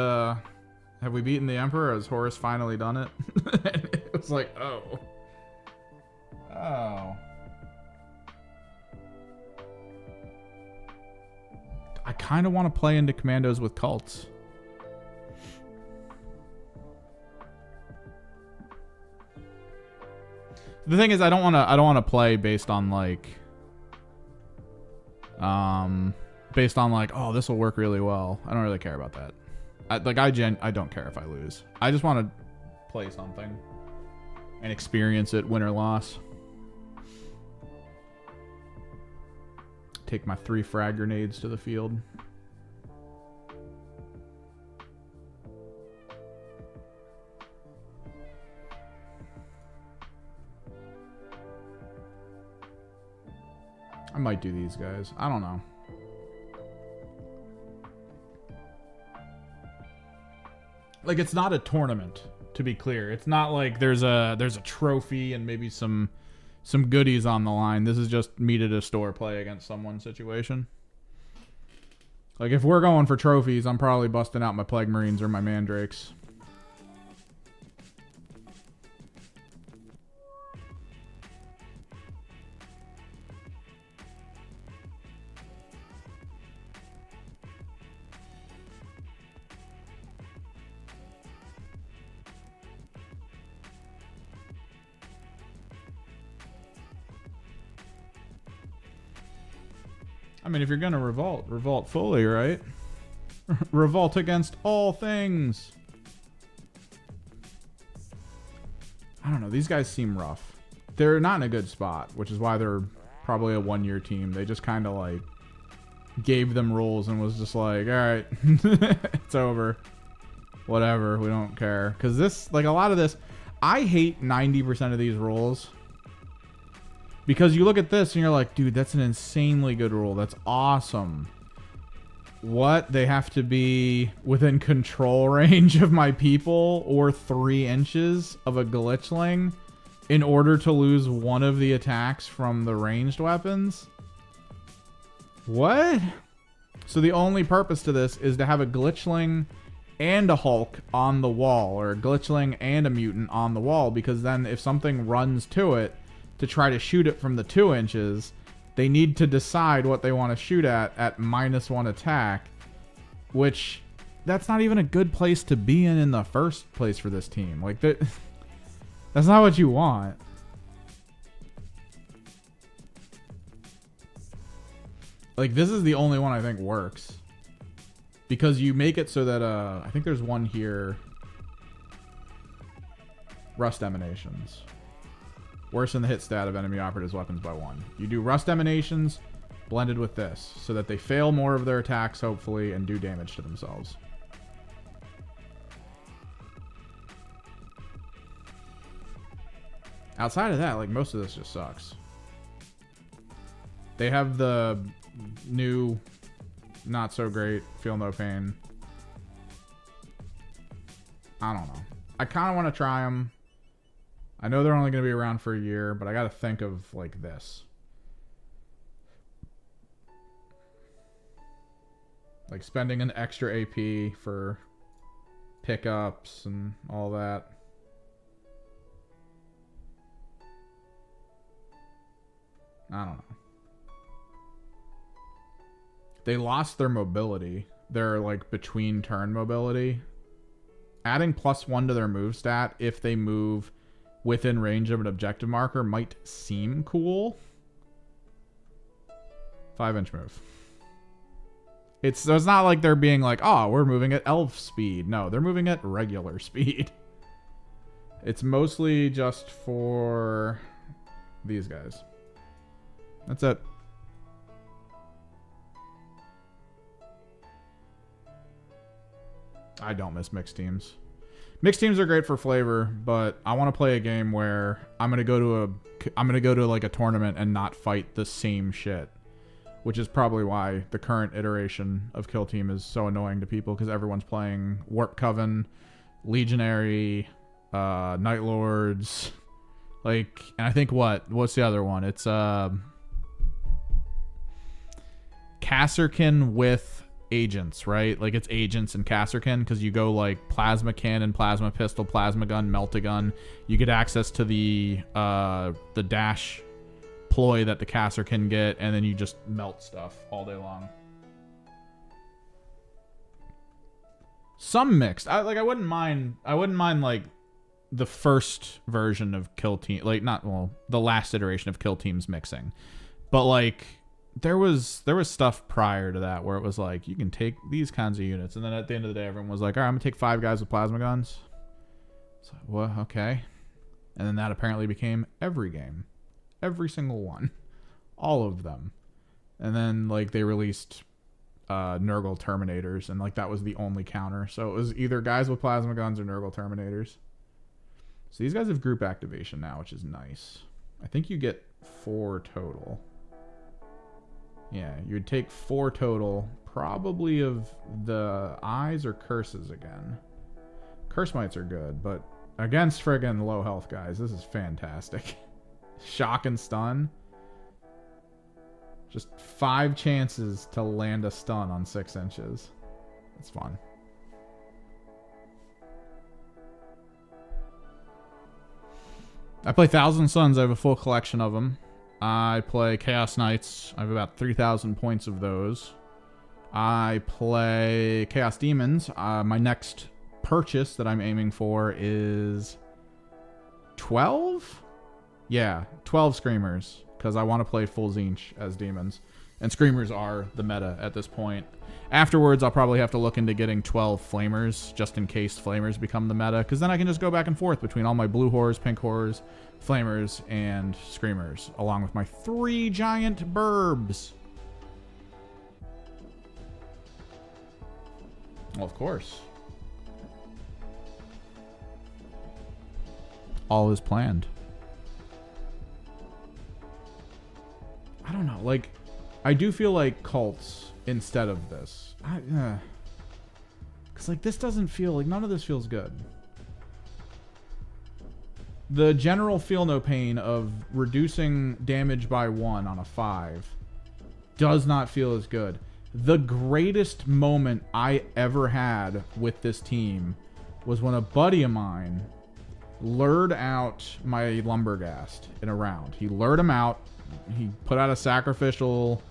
beaten the Emperor? Has Horus finally done it? And it was like, oh. I kind of want to play into commandos with cults. The thing is, I don't want to play based on like, oh, this will work really well. I don't really care about that. I don't care if I lose. I just want to play something and experience it, win or loss. Take my 3 frag grenades to the field. I might do these guys. I don't know. Like, it's not a tournament, to be clear. It's not like there's a trophy and maybe some goodies on the line. This is just meet at a store, play against someone situation. Like, if we're going for trophies, I'm probably busting out my Plague Marines or my Mandrakes. I mean, if you're gonna revolt fully, right? Revolt against all things. I don't know. These guys seem rough. They're not in a good spot, which is why they're probably a 1-year team. They just kind of like gave them rules and was just like, all right, it's over. Whatever. We don't care. Because this, like a lot of this, I hate 90% of these rules. Because you look at this and you're like, dude, that's an insanely good rule. That's awesome. What? They have to be within control range of my people or 3 inches of a glitchling in order to lose one of the attacks from the ranged weapons? What? So the only purpose to this is to have a glitchling and a Hulk on the wall, or a glitchling and a mutant on the wall, because then if something runs to it, to try to shoot it from the 2 inches, they need to decide what they want to shoot at -1 attack, which that's not even a good place to be in the first place for this team. Like, that's not what you want. Like, this is the only one I think works. Because you make it so that, I think there's one here. Rust Emanations. Worsen the hit stat of enemy operatives' weapons by 1. You do Rust Emanations blended with this, so that they fail more of their attacks, hopefully, and do damage to themselves. Outside of that, like, most of this just sucks. They have the new, not so great, Feel No Pain. I don't know. I kind of want to try them. I know they're only going to be around for a year, but I got to think of, like, this. Like, spending an extra AP for pickups and all that. I don't know. They lost their mobility. Their, like, between turn mobility. Adding +1 to their move stat if they move within range of an objective marker might seem cool. 5-inch move. It's not like they're being like, oh, we're moving at elf speed. No, they're moving at regular speed. It's mostly just for these guys. That's it. I don't miss mixed teams. Mixed teams are great for flavor, but I want to play a game where I'm gonna go to like a tournament and not fight the same shit, which is probably why the current iteration of Kill Team is so annoying to people, because everyone's playing Warp Coven, Legionary, Night Lords, like, and I think what's the other one? It's Kasserkin with agents, right? Like, it's agents and Kasserkin, because you go like plasma cannon, plasma pistol, plasma gun, melt-a-gun. You get access to the dash ploy that the Kasserkin get, and then you just melt stuff all day long. Some mixed. I wouldn't mind like the first version of Kill Team, like the last iteration of Kill Team's mixing, but like there was stuff prior to that where it was like, you can take these kinds of units, and then at the end of the day, everyone was like, all right, I'm gonna take 5 guys with plasma guns. So, well, okay. And then that apparently became every game. Every single one. All of them. And then, like, they released Nurgle Terminators, and, like, that was the only counter. So it was either guys with plasma guns or Nurgle Terminators. So these guys have group activation now, which is nice. I think you get 4 total. Yeah, you would take 4 total, probably of the eyes or curses again. Curse mites are good, but against friggin' low health guys, this is fantastic. Shock and stun. Just 5 chances to land a stun on 6 inches. It's fun. I play Thousand Suns. I have a full collection of them. I play Chaos Knights. I have about 3,000 points of those. I play Chaos Demons. My next purchase that I'm aiming for is 12? Yeah, 12 Screamers, because I want to play full Zinch as Demons. And Screamers are the meta at this point. Afterwards, I'll probably have to look into getting 12 Flamers, just in case Flamers become the meta, because then I can just go back and forth between all my blue horrors, pink horrors, Flamers, and Screamers, along with my 3 giant burbs. Well, of course. All is planned. I don't know, like, I do feel like cults instead of this. Because, like, this doesn't feel, like, none of this feels good. The general Feel No Pain of reducing damage by 1 on a 5 does not feel as good. The greatest moment I ever had with this team was when a buddy of mine lured out my Lumberghast in a round. He lured him out. He put out a sacrificial...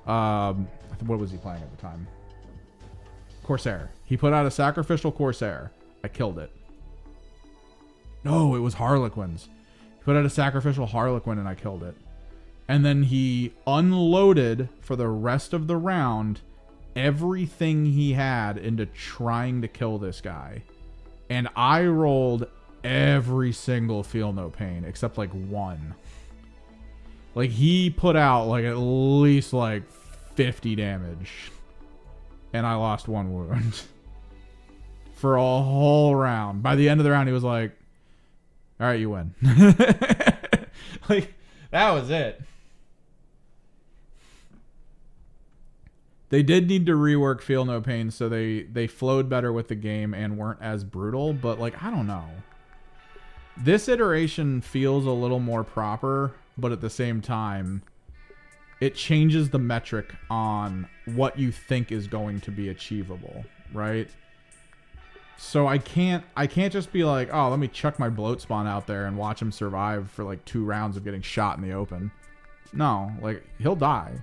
what was he playing at the time? Corsair. He put out a sacrificial Corsair. I killed it. No, it was Harlequins. He put out a sacrificial Harlequin and I killed it. And then he unloaded for the rest of the round everything he had into trying to kill this guy. And I rolled every single Feel No Pain except like 1. Like, he put out like at least like 50 damage. And I lost 1 wound. For a whole round. By the end of the round, he was like, all right, you win. Like, that was it. They did need to rework Feel No Pain so they flowed better with the game and weren't as brutal, but like, I don't know. This iteration feels a little more proper, but at the same time, it changes the metric on what you think is going to be achievable, right? So I can't just be like, oh, let me chuck my bloat spawn out there and watch him survive for like 2 rounds of getting shot in the open. No, like, he'll die.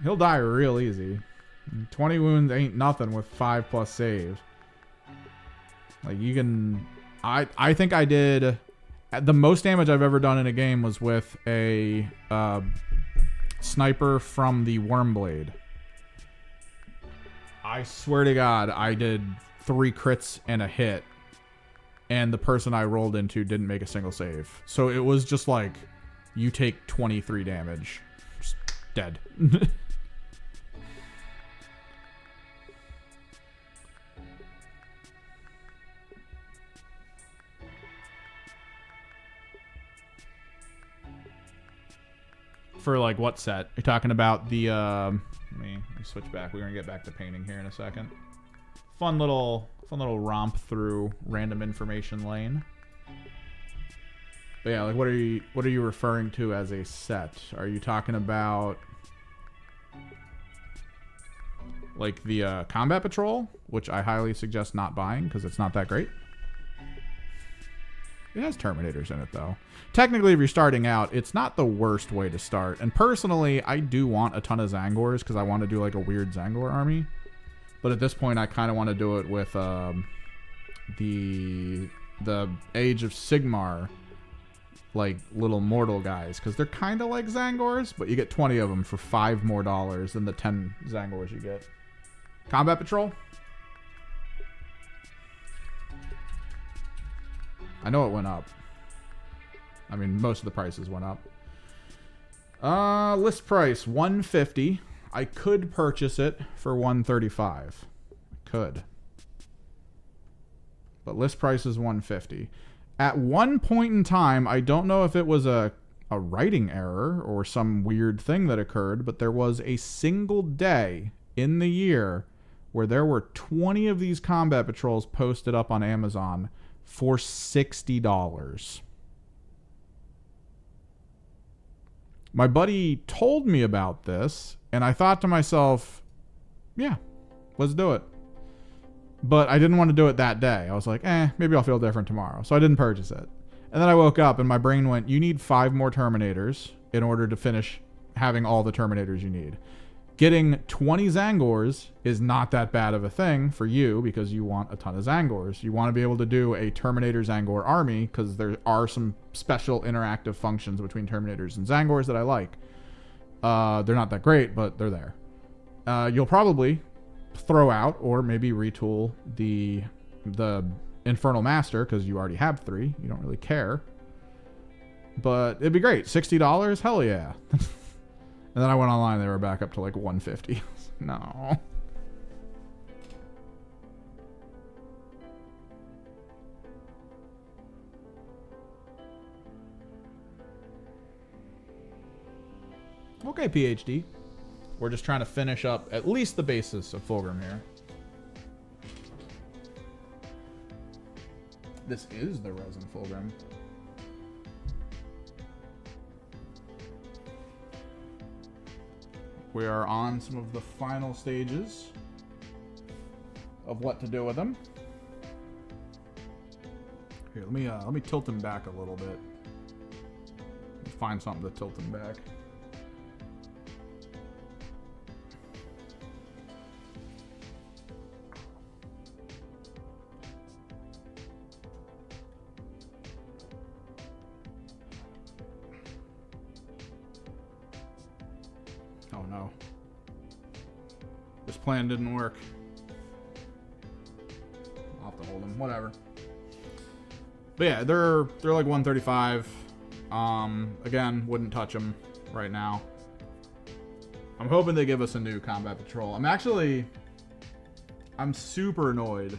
He'll die real easy. 20 wounds ain't nothing with 5+ save. Like, you can... I think I did... The most damage I've ever done in a game was with a sniper from the Wormblade. I swear to God, I did 3 crits and a hit. And the person I rolled into didn't make a single save. So it was just like, you take 23 damage. Just dead. For like what set? You're talking about the let me switch back. We're gonna get back to painting here in a second. Fun little romp through random information lane. But yeah, like what are you referring to as a set? Are you talking about like the combat patrol, which I highly suggest not buying because it's not that great? It has Terminators in it, though. Technically, if you're starting out, it's not the worst way to start. And personally, I do want a ton of Zangors because I want to do like a weird Zangor army. But at this point, I kind of want to do it with the Age of Sigmar, like little mortal guys, because they're kind of like Zangors, but you get 20 of them for $5 more than the 10 Zangors you get. Combat Patrol? I know it went up. I mean, most of the prices went up. List price $150. I could purchase it for $135. Could. But list price is $150. At one point in time, I don't know if it was a writing error or some weird thing that occurred, but there was a single day in the year where there were 20 of these combat patrols posted up on Amazon for $60. My buddy told me about this, and I thought to myself, yeah, let's do it. But I didn't want to do it that day. I was like, maybe I'll feel different tomorrow. So I didn't purchase it. And then I woke up and my brain went, you need 5 more Terminators in order to finish having all the Terminators you need. Getting 20 Zangors is not that bad of a thing for you because you want a ton of Zangors. You want to be able to do a Terminator Zangor army because there are some special interactive functions between Terminators and Zangors that I like. They're not that great, but they're there. You'll probably throw out or maybe retool the Infernal Master because you already have 3. You don't really care. But it'd be great. $60? Hell yeah. And then I went online, they were back up to like $150. No. Okay, PhD. We're just trying to finish up at least the basis of Fulgrim here. This is the resin Fulgrim. We are on some of the final stages of what to do with them. Here, let me tilt him back a little bit. Find something to tilt him back. Oh no. This plan didn't work. I'll have to hold them. Whatever. But yeah, they're like 135. Again, wouldn't touch them right now. I'm hoping they give us a new combat patrol. I'm super annoyed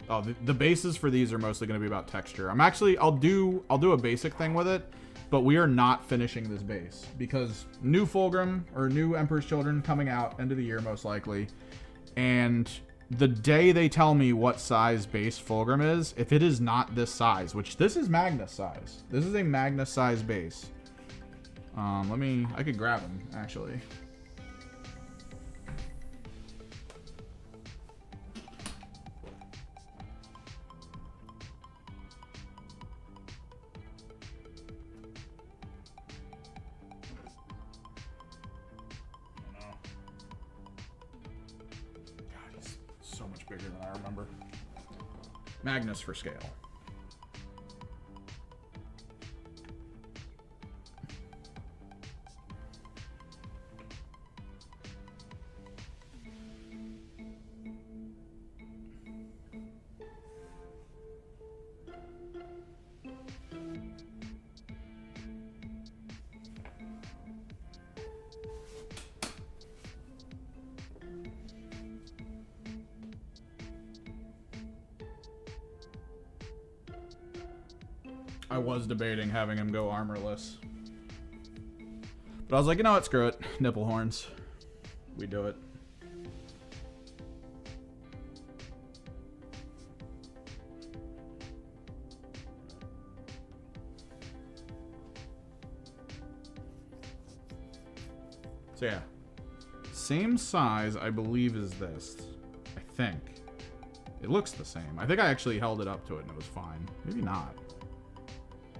Oh, the bases for these are mostly going to be about texture. I'll do a basic thing with it, but we are not finishing this base because new Fulgrim or new Emperor's Children coming out end of the year most likely, and the day they tell me what size base Fulgrim is, if it is not this size, which this is Magnus size, this is a Magnus size base. I could grab them actually. Bigger than I remember. Magnus for scale. I was debating having him go armorless. But I was like, you know what, screw it. Nipple horns. We do it. So yeah. Same size, I believe, is this. I think. It looks the same. I think I actually held it up to it and it was fine. Maybe not.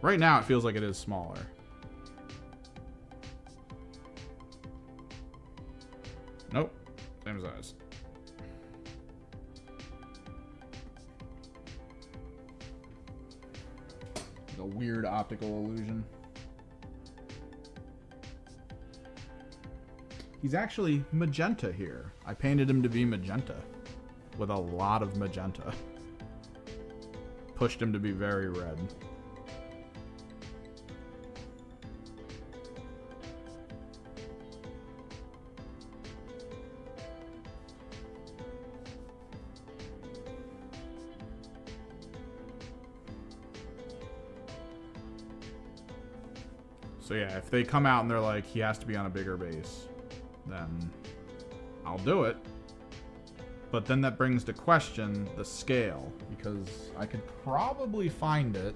Right now, it feels like it is smaller. Nope. Same size. A weird optical illusion. He's actually magenta here. I painted him to be magenta. With a lot of magenta. Pushed him to be very red. So yeah, if they come out and they're like, he has to be on a bigger base, then I'll do it. But then that brings to question the scale, because I could probably find it.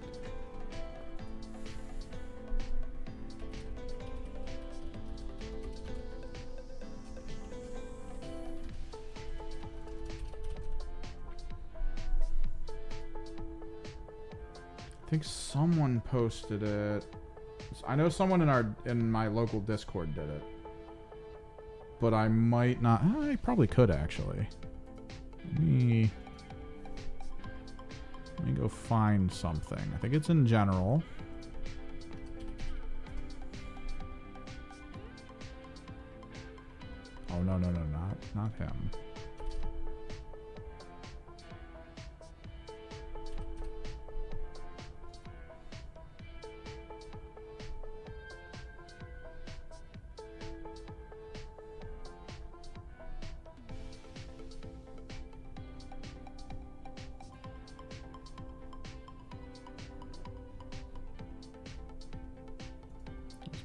I think someone posted it. I know someone in my local Discord did it, but I might not. I probably could actually. Let me go find something. I think it's in general. Oh no, not him.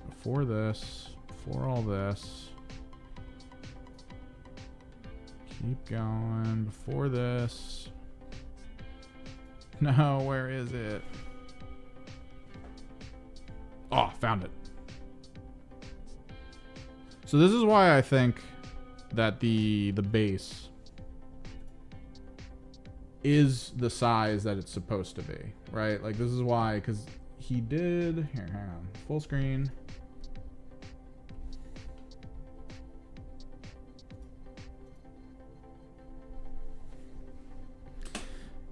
Before this, before all this. Keep going. Before this. No, where is it? Oh, found it. So this is why I think that the base is the size that it's supposed to be, right? Like this is why, because he did, here, hang on, full screen.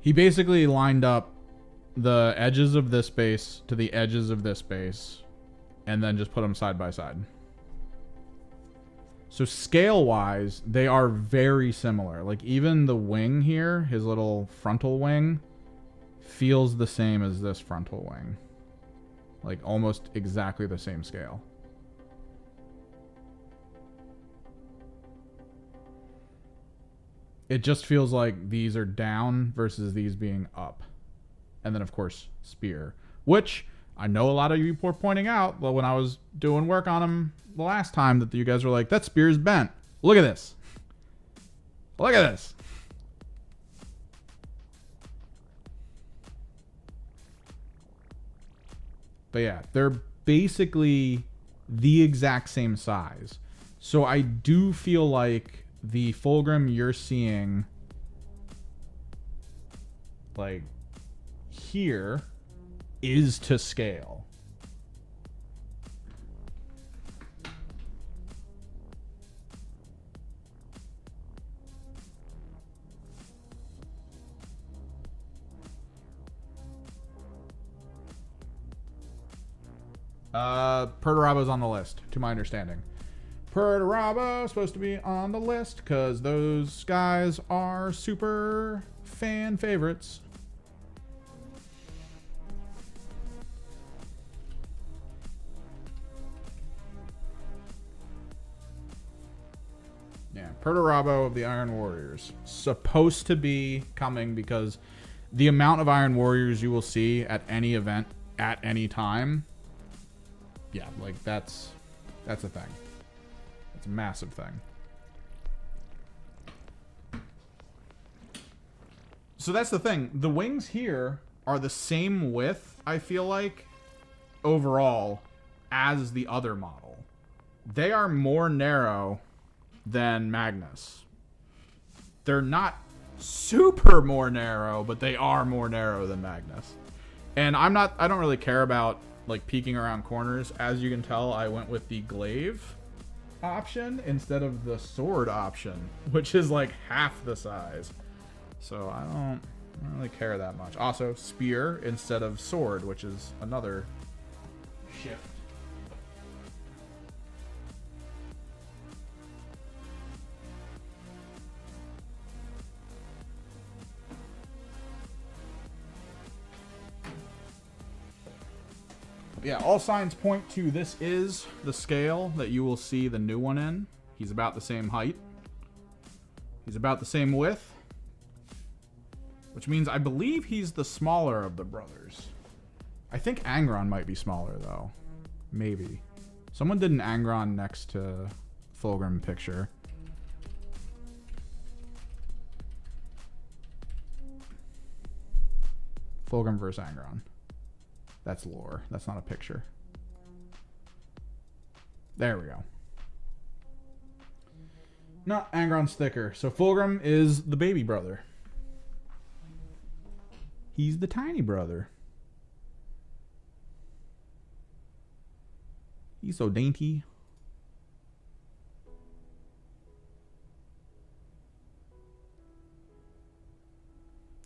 He basically lined up the edges of this base to the edges of this base and then just put them side by side. So scale-wise, they are very similar. Like even the wing here, his little frontal wing, feels the same as this frontal wing. Like almost exactly the same scale. It just feels like these are down versus these being up. And then, of course, spear. Which I know a lot of you were pointing out when I was doing work on them the last time that you guys were like, that spear's bent. Look at this. Look at this. But yeah, they're basically the exact same size. So I do feel like the Fulgrim you're seeing, like, here is to scale. Perturabo's on the list, to my understanding. Perturabo supposed to be on the list because those guys are super fan favorites. Yeah, Perturabo of the Iron Warriors. Supposed to be coming because the amount of Iron Warriors you will see at any event at any time, yeah, like that's a thing. It's a massive thing. So that's the thing. The wings here are the same width, I feel like, overall, as the other model. They are more narrow than Magnus. They're not super more narrow, but they are more narrow than Magnus. And I don't really care about like peeking around corners. As you can tell, I went with the glaive option instead of the sword option, which is like half the size. So I don't really care that much. Also, spear instead of sword, which is another shift. Yeah, all signs point to this is the scale that you will see the new one in. He's about the same height. He's about the same width. Which means I believe he's the smaller of the brothers. I think Angron might be smaller, though. Maybe. Someone did an Angron next to Fulgrim picture. Fulgrim versus Angron. That's lore. That's not a picture. There we go. No, Angron's thicker. So Fulgrim is the baby brother. He's the tiny brother. He's so dainty.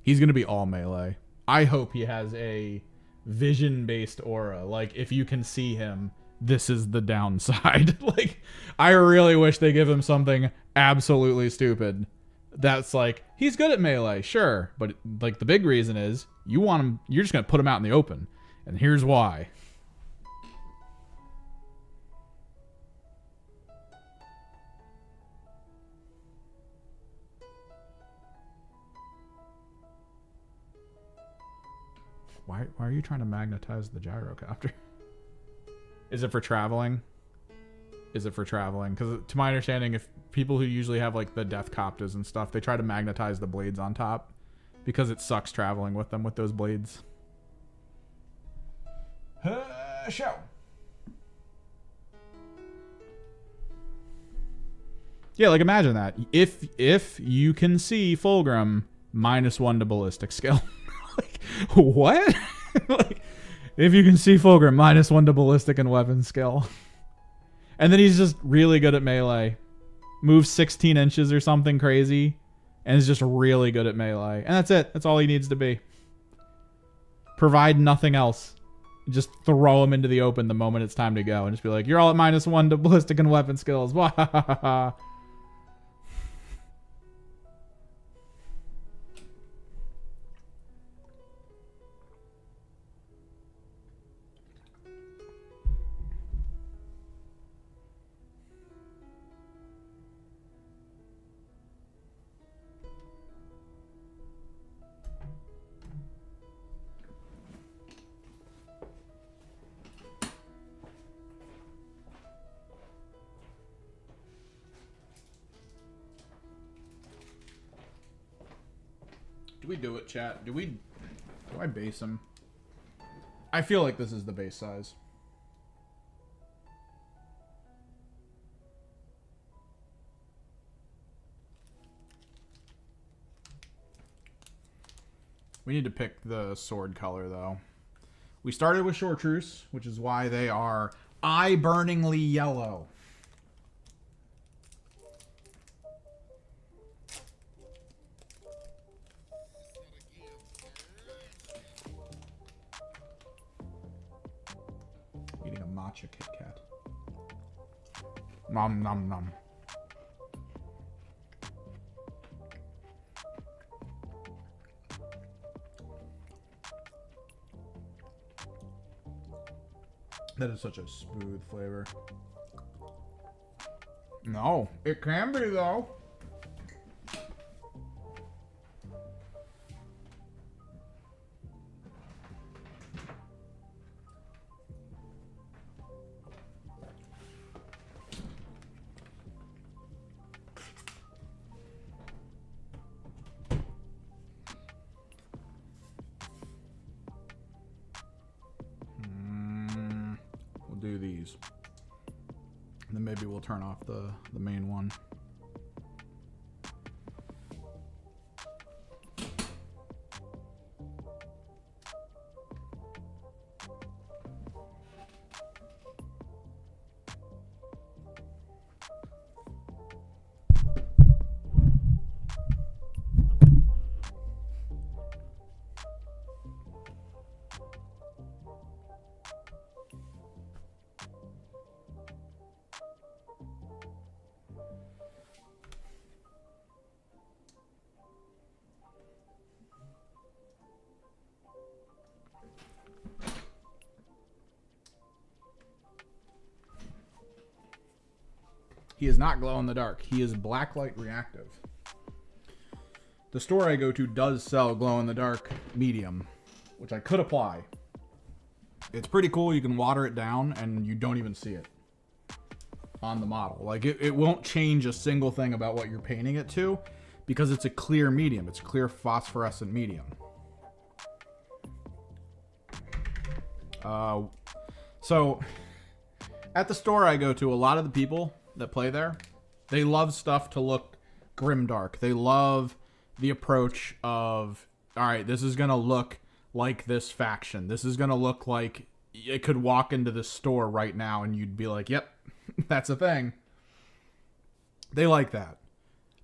He's going to be all melee. I hope he has a vision-based aura. Like, if you can see him, this is the downside. Like, I really wish they give him something absolutely stupid. That's like, he's good at melee, sure. But, like, the big reason is, you want him, you're just going to put him out in the open. And here's why. Why are you trying to magnetize the gyrocopter? Is it for traveling? Is it for traveling? Because to my understanding, if people who usually have like the death copters and stuff, they try to magnetize the blades on top because it sucks traveling with them with those blades. Show. Yeah, like imagine that. If you can see Fulgrim, -1 to ballistic skill. Like, what? Like, if you can see Fulgrim, -1 to ballistic and weapon skill. And then he's just really good at melee. Moves 16 inches or something crazy. And is just really good at melee. And that's it. That's all he needs to be. Provide nothing else. Just throw him into the open the moment it's time to go. And just be like, you're all at -1 to ballistic and weapon skills. Wahahaha. Do we do it, chat? Do I base him? I feel like this is the base size. We need to pick the sword color, though. We started with chartreuse, which is why they are eye-burningly yellow. Eating a matcha Kit Kat. Nom nom nom. That is such a smooth flavor. No, it can be though. Do these, and then maybe we'll turn off the main one. He is not glow in the dark. He is blacklight reactive. The store I go to does sell glow in the dark medium, which I could apply. It's pretty cool. You can water it down and you don't even see it on the model. Like it won't change a single thing about what you're painting it to because it's a clear medium. It's a clear phosphorescent medium. So at the store I go to, a lot of the people that play there, they love stuff to look grimdark. They love the approach of, all right, this is going to look like this faction. This is going to look like it could walk into this store right now and you'd be like, yep, that's a thing. They like that.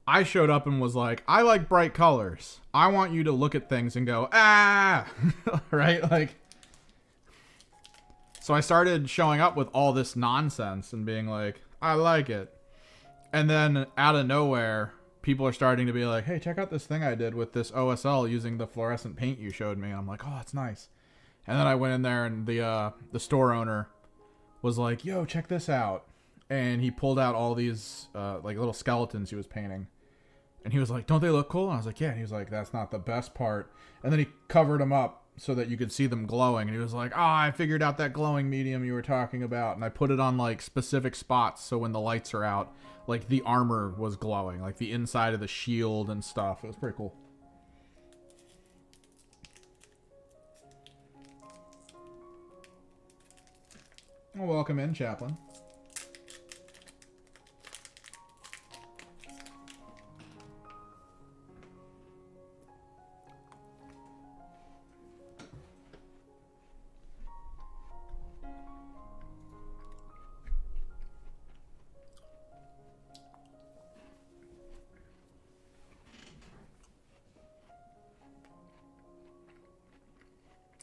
I showed up and was like, I like bright colors. I want you to look at things and go, ah, right? Like, so I started showing up with all this nonsense and being like, I like it. And then out of nowhere, people are starting to be like, hey, check out this thing I did with this OSL using the fluorescent paint you showed me. And I'm like, oh, that's nice. And then I went in there and the store owner was like, yo, check this out. And he pulled out all these like little skeletons he was painting. And he was like, don't they look cool? And I was like, yeah. And he was like, that's not the best part. And then he covered them up so that you could see them glowing. And he was like, I figured out that glowing medium you were talking about. And I put it on like specific spots. So when the lights are out, like the armor was glowing, like the inside of the shield and stuff. It was pretty cool. Well, welcome in, Chaplain.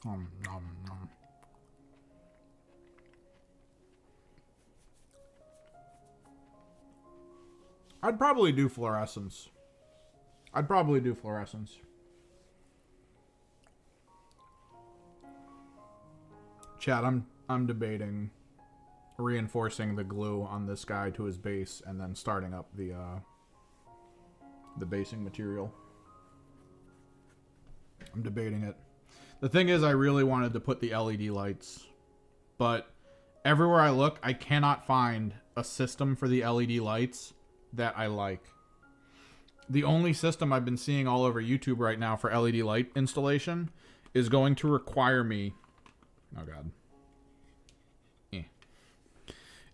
Nom, nom. I'd probably do fluorescence. Chat, I'm debating reinforcing the glue on this guy to his base and then starting up the basing material. I'm debating it. The thing is, I really wanted to put the LED lights, but everywhere I look, I cannot find a system for the LED lights that I like. the only system I've been seeing all over YouTube right now for LED light installation is going to require me... Oh, God.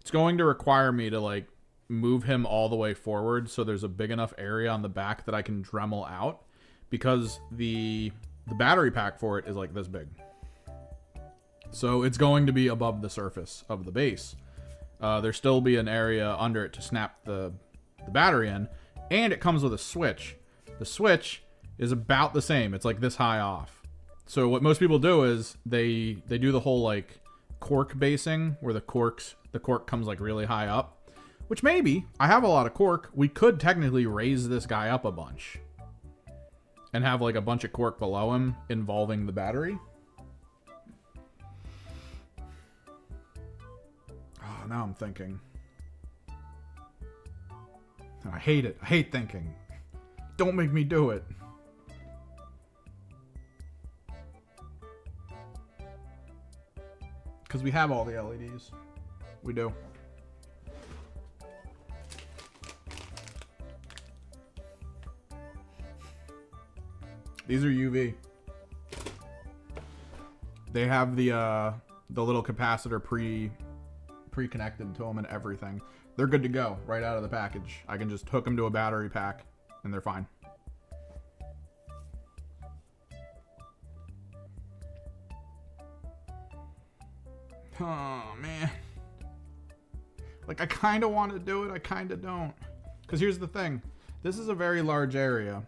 It's going to require me to, like, move him all the way forward so there's a big enough area on the back that I can Dremel out, because the battery pack for it is, like, this big. So it's going to be above the surface of the base. There still be an area under it to snap the battery in, and it comes with a switch. The switch is about the same. It's like this high off. So what most people do is they do the whole like cork basing where the cork comes like really high up, which maybe I have a lot of cork. We could technically raise this guy up a bunch and have like a bunch of cork below him involving the battery. Oh, now I'm thinking. I hate it. I hate thinking. Don't make me do it. Because we have all the LEDs. We do. These are UV. They have the little capacitor pre-connected to them and everything. They're good to go right out of the package. I can just hook them to a battery pack and they're fine. Oh, man. Like, I kind of want to do it. I kind of don't. Because here's the thing. This is a very large area.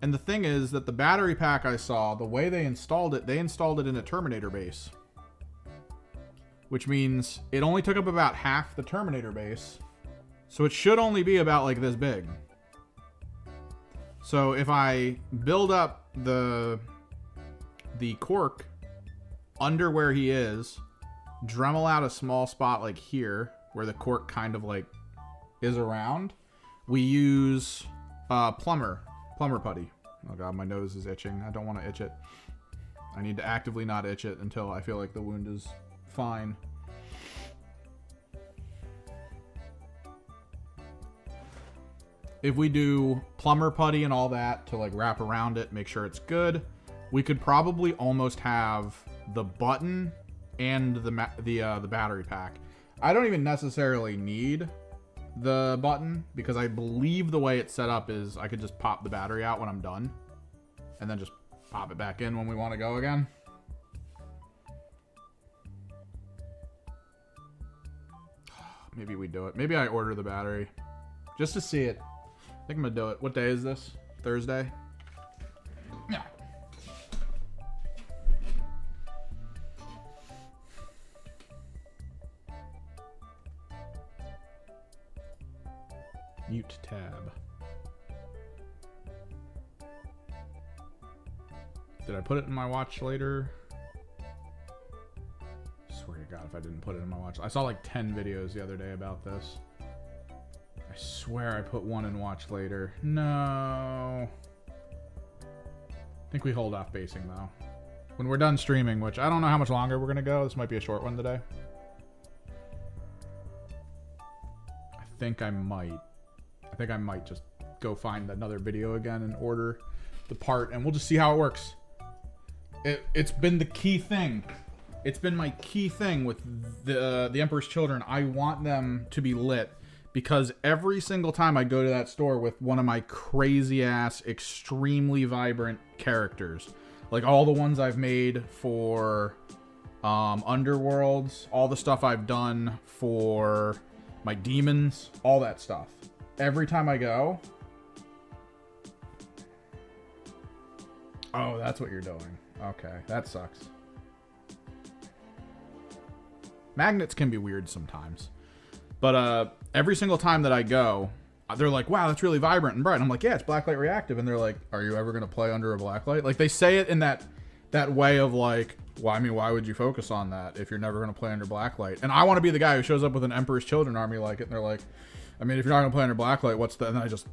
And the thing is that the battery pack I saw, the way they installed it in a Terminator base. Which means it only took up about half the Terminator base. So it should only be about like this big. So if I build up the cork under where he is, Dremel out a small spot like here, where the cork kind of like is around, we use plumber putty. Oh God, my nose is itching. I don't want to itch it. I need to actively not itch it until I feel like the wound is fine. If we do plumber putty and all that to like wrap around it, make sure it's good, we could probably almost have the button and the battery pack. I don't even necessarily need the button because I believe the way it's set up is I could just pop the battery out when I'm done and then just pop it back in when we want to go again. Maybe we do it. Maybe I order the battery just to see it. I think I'm gonna do it. What day is this? Thursday? Yeah. Mute tab. Did I put it in my watch later? Swear to God, if I didn't put it in my watch. I saw like 10 videos the other day about this. I swear I put one in watch later. No. I think we hold off basing though. When we're done streaming, which I don't know how much longer we're gonna go. This might be a short one today. I think I might just go find another video again and order the part, and we'll just see how it works. It's been the key thing. It's been my key thing with the Emperor's Children. I want them to be lit because every single time I go to that store with one of my crazy ass, extremely vibrant characters, like all the ones I've made for Underworlds, all the stuff I've done for my demons, all that stuff. Every time I go... Oh, that's what you're doing. Okay, that sucks. Magnets can be weird sometimes. But every single time that I go, they're like, wow, that's really vibrant and bright. And I'm like, yeah, it's blacklight reactive. And they're like, are you ever going to play under a blacklight? Like, they say it in that way of like, well, I mean, why would you focus on that if you're never going to play under blacklight? And I want to be the guy who shows up with an Emperor's Children army like it. And they're like, I mean, if you're not going to play under blacklight, what's the... And then I just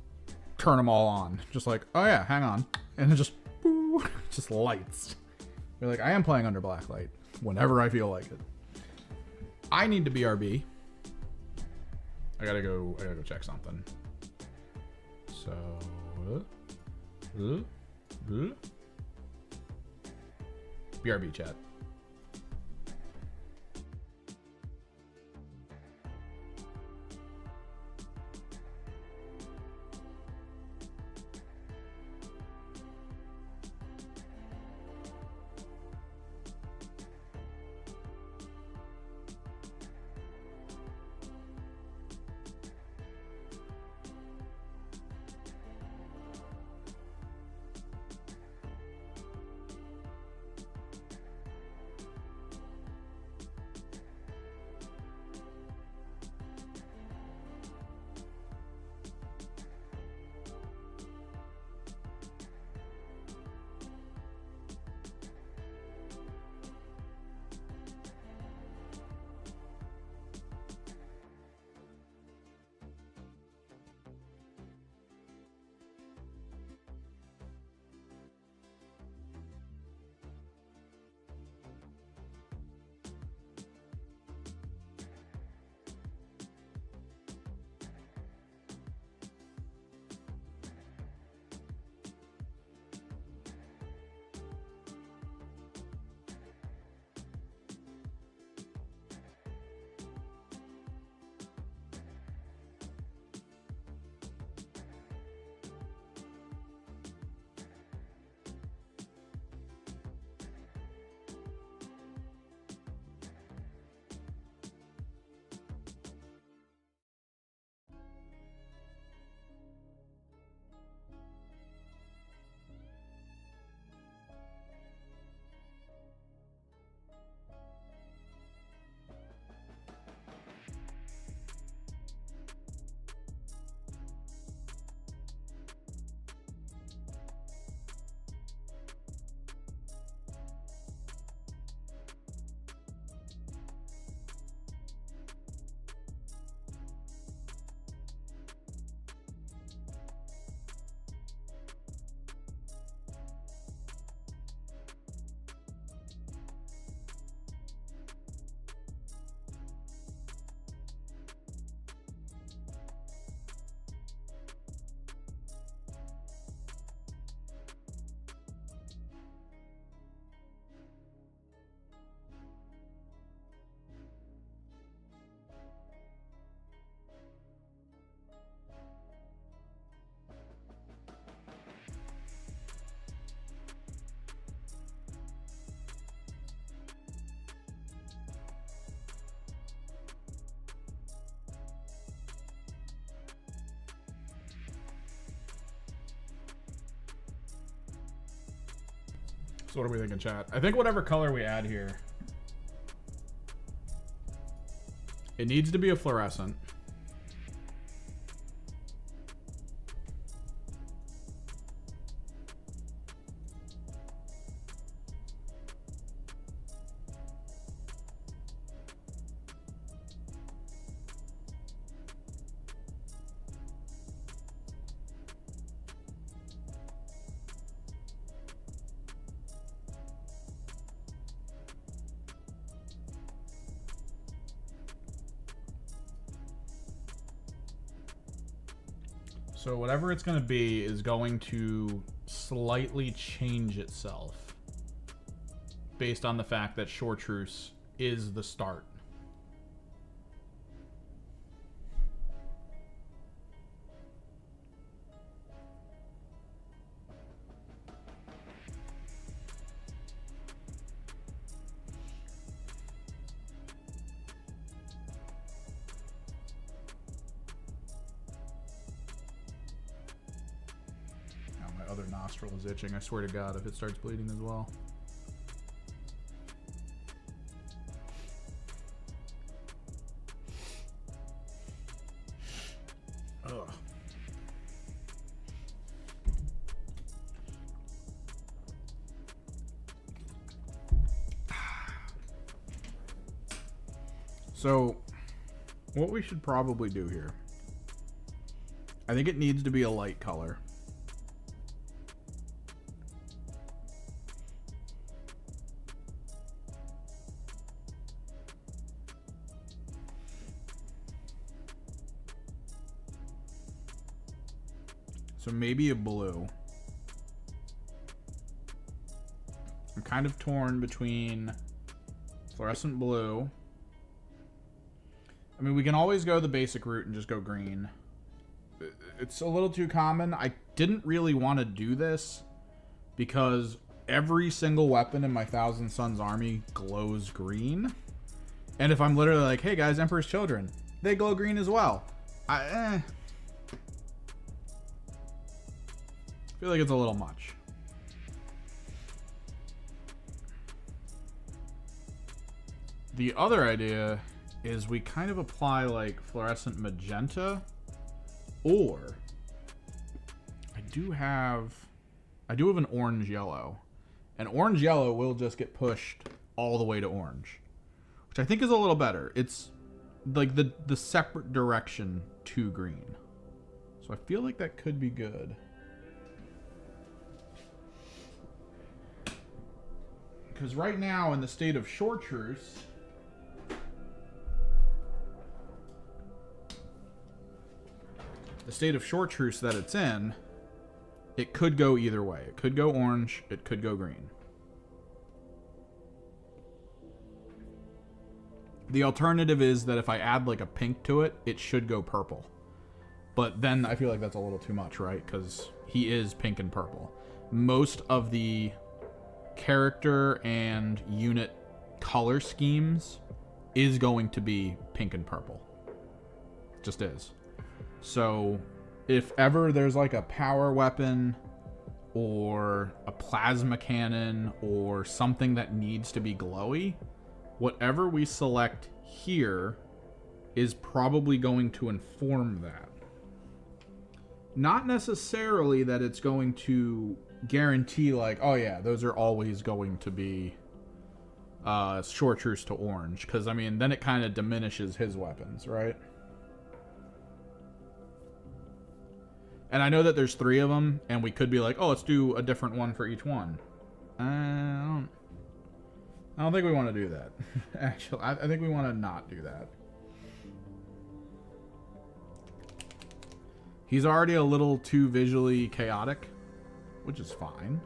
turn them all on. Just like, oh yeah, hang on. And it just... just lights. You're like, I am playing under blacklight whenever I feel like it. I need to BRB. I gotta go check something. So, BRB chat. So what are we thinking, chat? I think whatever color we add here, it needs to be a fluorescent. So whatever it's going to be is going to slightly change itself based on the fact that Chartreuse is the start. Other nostril is itching. I swear to God, if it starts bleeding as well. Ugh. So, what we should probably do here, I think it needs to be a light color. So maybe a blue. I'm kind of torn between fluorescent blue. I mean, we can always go the basic route and just go green. It's a little too common. I didn't really want to do this because every single weapon in my Thousand Sons army glows green. And if I'm literally like, hey guys, Emperor's Children, they glow green as well. I feel like it's a little much. The other idea is we kind of apply like fluorescent magenta, or I do have an orange yellow, and orange yellow will just get pushed all the way to orange, which I think is a little better. It's like the separate direction to green. So I feel like that could be good. Because right now in the state of chartreuse, that it's in, it could go either way. It could go orange, it could go green. The alternative is that if I add like a pink to it, it should go purple. But then I feel like that's a little too much, right? Because he is pink and purple. Most of the character and unit color schemes is going to be pink and purple. It just is. So if ever there's like a power weapon or a plasma cannon or something that needs to be glowy, whatever we select here is probably going to inform that. Not necessarily that it's going to guarantee like, oh yeah, those are always going to be chartreuse to orange, because I mean then it kind of diminishes his weapons, right? And I know that there's 3 of them, and we could be like, oh, let's do a different one for each one. I don't think we want to do that. Actually, I think we want to not do that. He's already a little too visually chaotic, which is fine.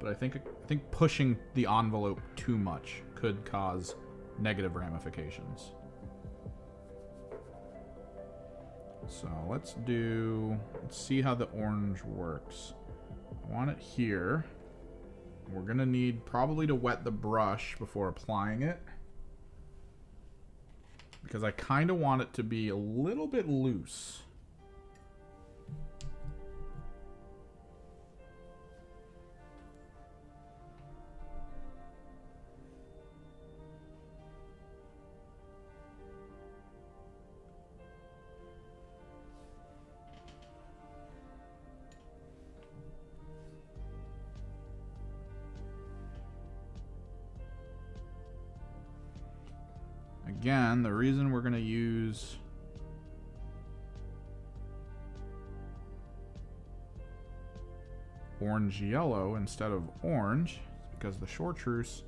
But I think pushing the envelope too much could cause negative ramifications. So let's see how the orange works. I want it here. We're gonna need probably to wet the brush before applying it, because I kind of want it to be a little bit loose. Again, the reason we're going to use orange yellow instead of orange is because the chartreuse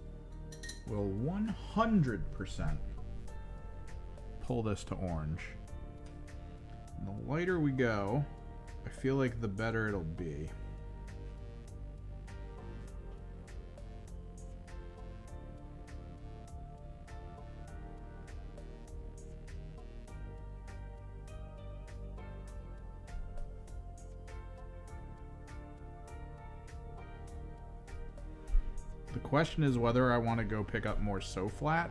will 100% pull this to orange. And the lighter we go, I feel like the better it'll be. The question is whether I want to go pick up more so flat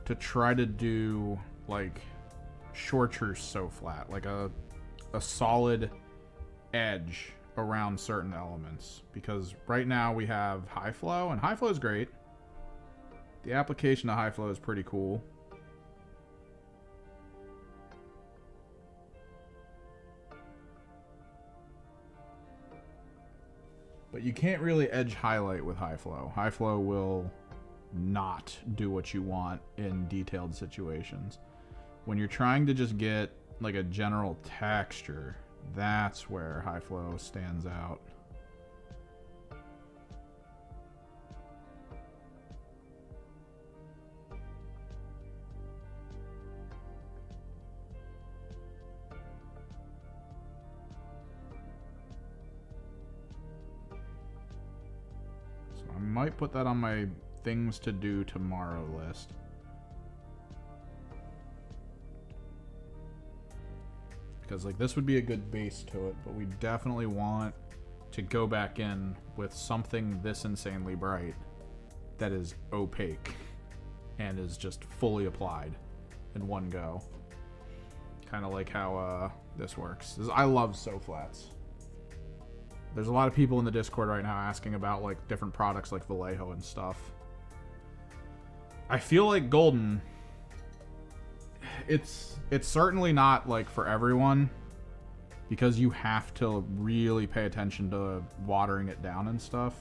to try to do like chartreuse so flat, like a solid edge around certain elements, because right now we have high flow, and high flow is great. The application of high flow is pretty cool. But you can't really edge highlight with high flow. High flow will not do what you want in detailed situations. When you're trying to just get like a general texture, that's where high flow stands out. I might put that on my things to do tomorrow list. Because like this would be a good base to it, but we definitely want to go back in with something this insanely bright that is opaque and is just fully applied in one go. Kind of like how this works. I love so flats. There's a lot of people in the Discord right now asking about like different products like Vallejo and stuff. I feel like Golden, it's certainly not like for everyone, because you have to really pay attention to watering it down and stuff.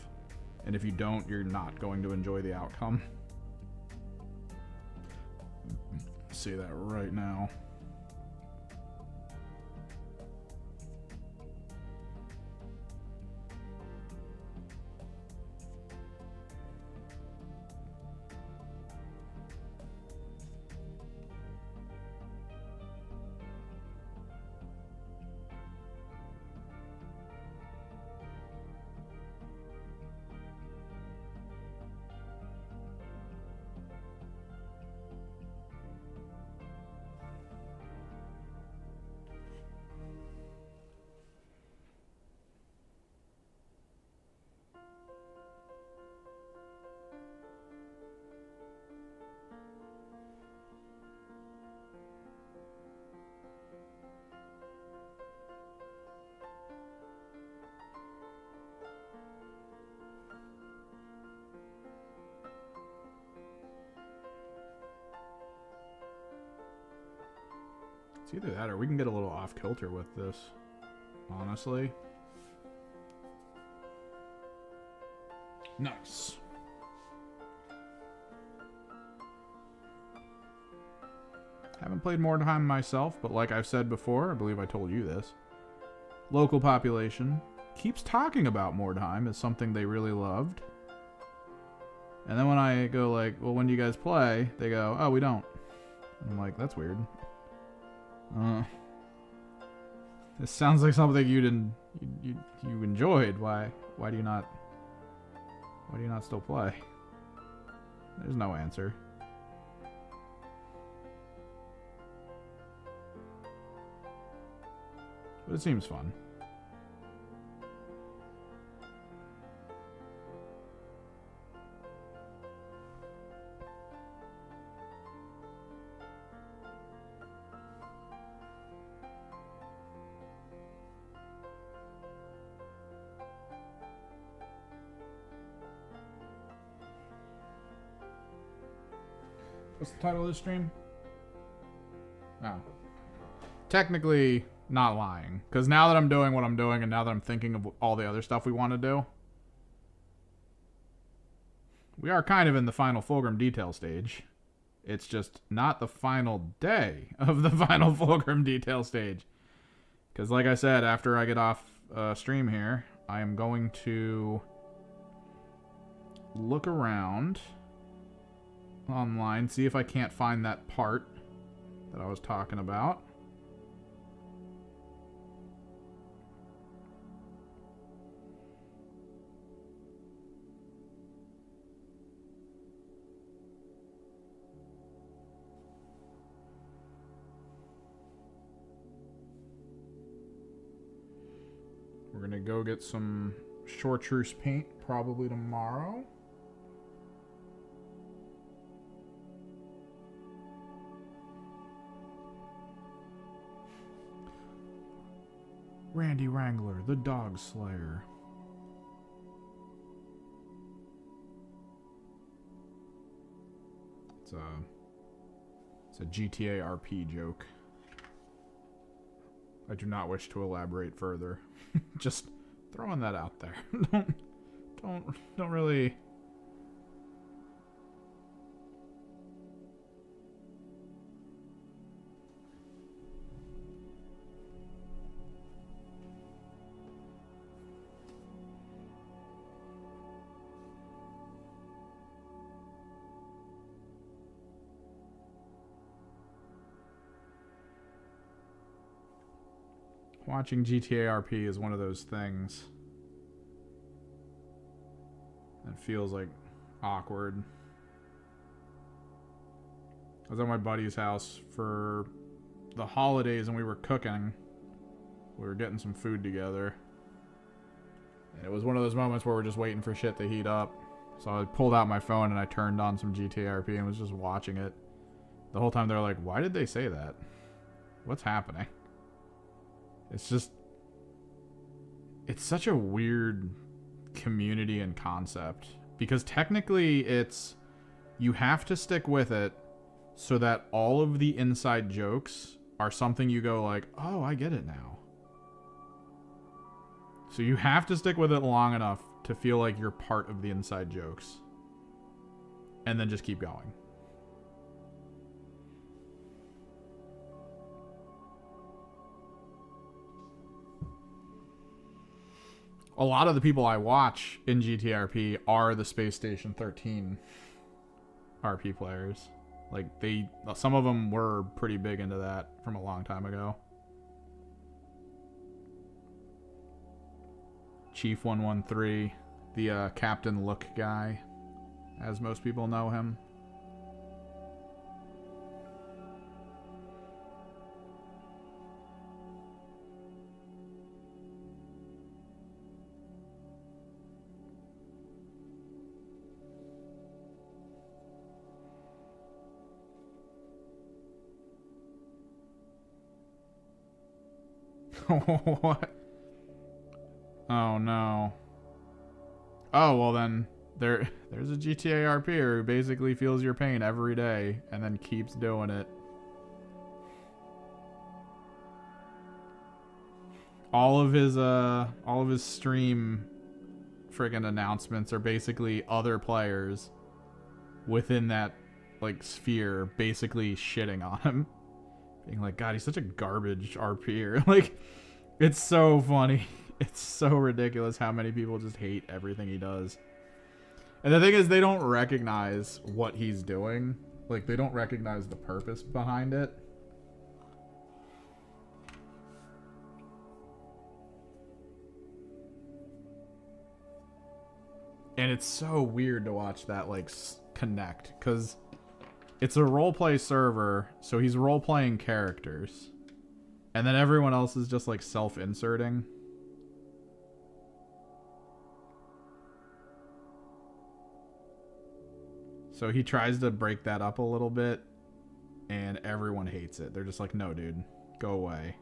And if you don't, you're not going to enjoy the outcome. See that right now. It's either that or we can get a little off kilter with this, honestly. Nice. Haven't played Mordheim myself, but like I've said before, I believe I told you this, local population keeps talking about Mordheim as something they really loved. And then when I go like, well, when do you guys play? They go, oh, we don't. I'm like, that's weird. This sounds like something you enjoyed. Why do you not still play? There's no answer. But it seems fun. What's the title of this stream? Oh. Technically, not lying. Because now that I'm doing what I'm doing, and now that I'm thinking of all the other stuff we want to do, we are kind of in the final Fulgrim detail stage. It's just not the final day of the final Fulgrim detail stage. Because like I said, after I get off stream here, I am going to look around online, see if I can't find that part that I was talking about. We're gonna go get some chartreuse paint probably tomorrow. Randy Wrangler, the Dog Slayer. It's a GTA RP joke. I do not wish to elaborate further. Just throwing that out there. don't really. Watching GTA RP is one of those things. And It feels like awkward. I was at my buddy's house for the holidays and we were cooking. We were getting some food together. And it was one of those moments where we're just waiting for shit to heat up. So I pulled out my phone and I turned on some GTRP and was just watching it. The whole time they're like, why did they say that? What's happening? It's just... It's such a weird community and concept. Because technically it's... You have to stick with it so that all of the inside jokes are something you go like, oh, I get it now. So you have to stick with it long enough to feel like you're part of the inside jokes. And then just keep going. A lot of the people I watch in GTRP are the Space Station 13 RP players. Like, some of them were pretty big into that from a long time ago. Chief 113, the Captain Look guy, as most people know him. What? Oh no. Oh, well then, there's a GTA RPer who basically feels your pain every day and then keeps doing it. All of his stream friggin' announcements are basically other players within that like sphere basically shitting on him. Being like, God, he's such a garbage RPer. Like, it's so funny. It's so ridiculous how many people just hate everything he does. And the thing is, they don't recognize what he's doing. Like, they don't recognize the purpose behind it. And it's so weird to watch that, like, connect. Because it's a roleplay server, so he's role-playing characters. And then everyone else is just, like, self-inserting. So he tries to break that up a little bit, and everyone hates it. They're just like, no, dude, go away.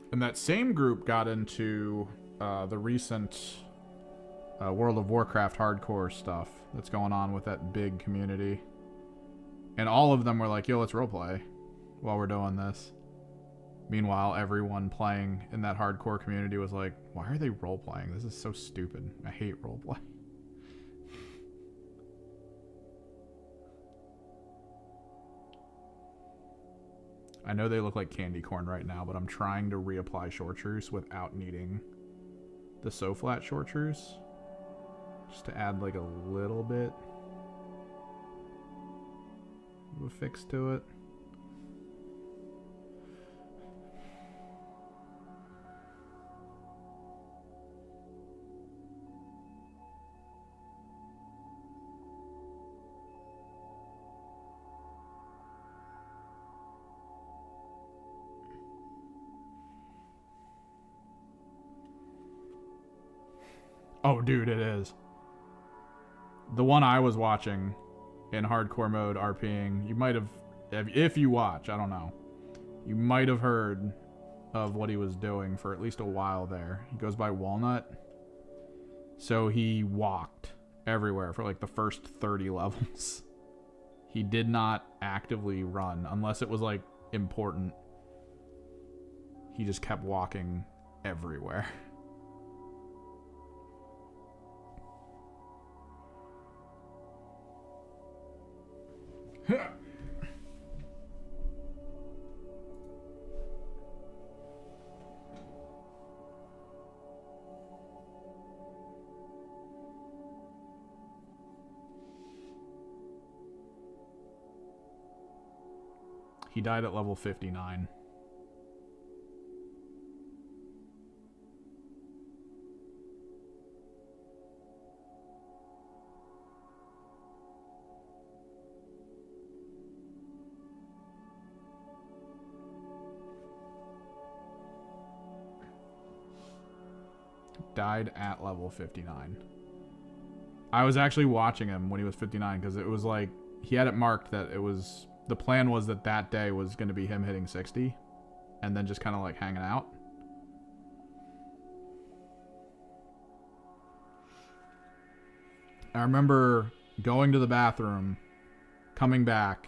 And that same group got into the recent World of Warcraft hardcore stuff that's going on with that big community. And all of them were like, yo, let's roleplay while we're doing this. Meanwhile, everyone playing in that hardcore community was like, why are they roleplaying? This is so stupid. I hate roleplay. I know they look like candy corn right now, but I'm trying to reapply chartreuse without needing the so flat chartreuse. Just to add like a little bit of a fix to it. Oh, dude, it is. The one I was watching in hardcore mode RPing, you might have, if you watch, I don't know, you might have heard of what he was doing for at least a while there. He goes by Walnut. So he walked everywhere for like the first 30 levels. He did not actively run unless it was like important. he just kept walking everywhere. He died at level 59. Died at level 59. I was actually watching him when he was 59 because it was like he had it marked that it was the plan was that that day was going to be him hitting 60 and then just kind of like hanging out. I remember going to the bathroom, coming back,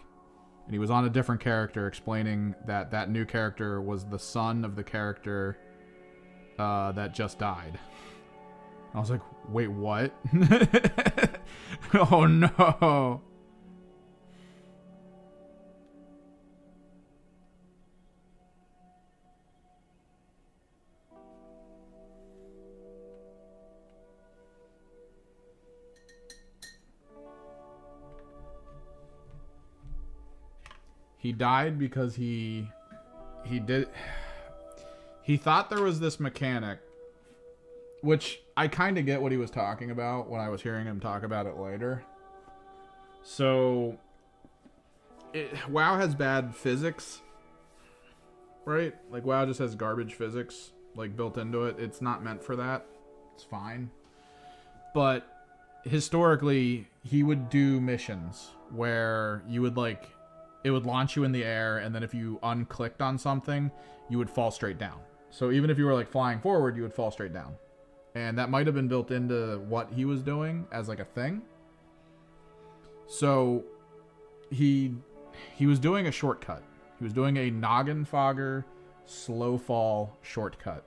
and he was on a different character explaining that that new character was the son of the character that just died. I was like, wait, what? Oh no. He died because he thought there was this mechanic, which I kind of get what he was talking about when I was hearing him talk about it later. So, WoW has bad physics, right? Like, WoW just has garbage physics, like, built into it. It's not meant for that. It's fine. But, historically, he would do missions where you would, like, it would launch you in the air, and then if you unclicked on something, you would fall straight down. So even if you were, like, flying forward, you would fall straight down. And that might have been built into what he was doing as, like, a thing. So he was doing a shortcut. He was doing a noggin fogger slow fall shortcut.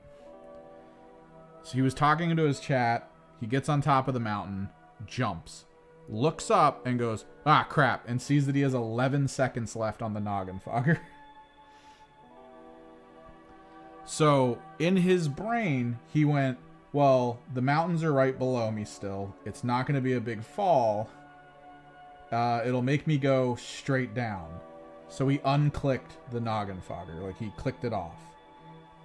So he was talking into his chat. He gets on top of the mountain, jumps, looks up and goes, ah, crap, and sees that he has 11 seconds left on the noggin fogger. So in his brain, he went, well, the mountains are right below me still. It's not going to be a big fall. It'll make me go straight down. So he unclicked the noggin fogger. Like, he clicked it off.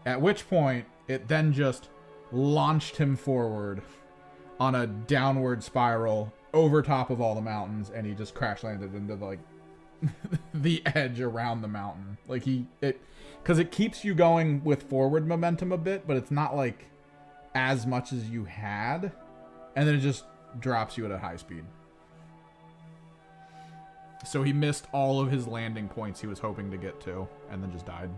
At which point, it then just launched him forward on a downward spiral over top of all the mountains, and he just crash landed into, like, the edge around the mountain. Like, because it keeps you going with forward momentum a bit, but it's not, like, as much as you had, and then it just drops you at a high speed. So he missed all of his landing points he was hoping to get to, and then just died.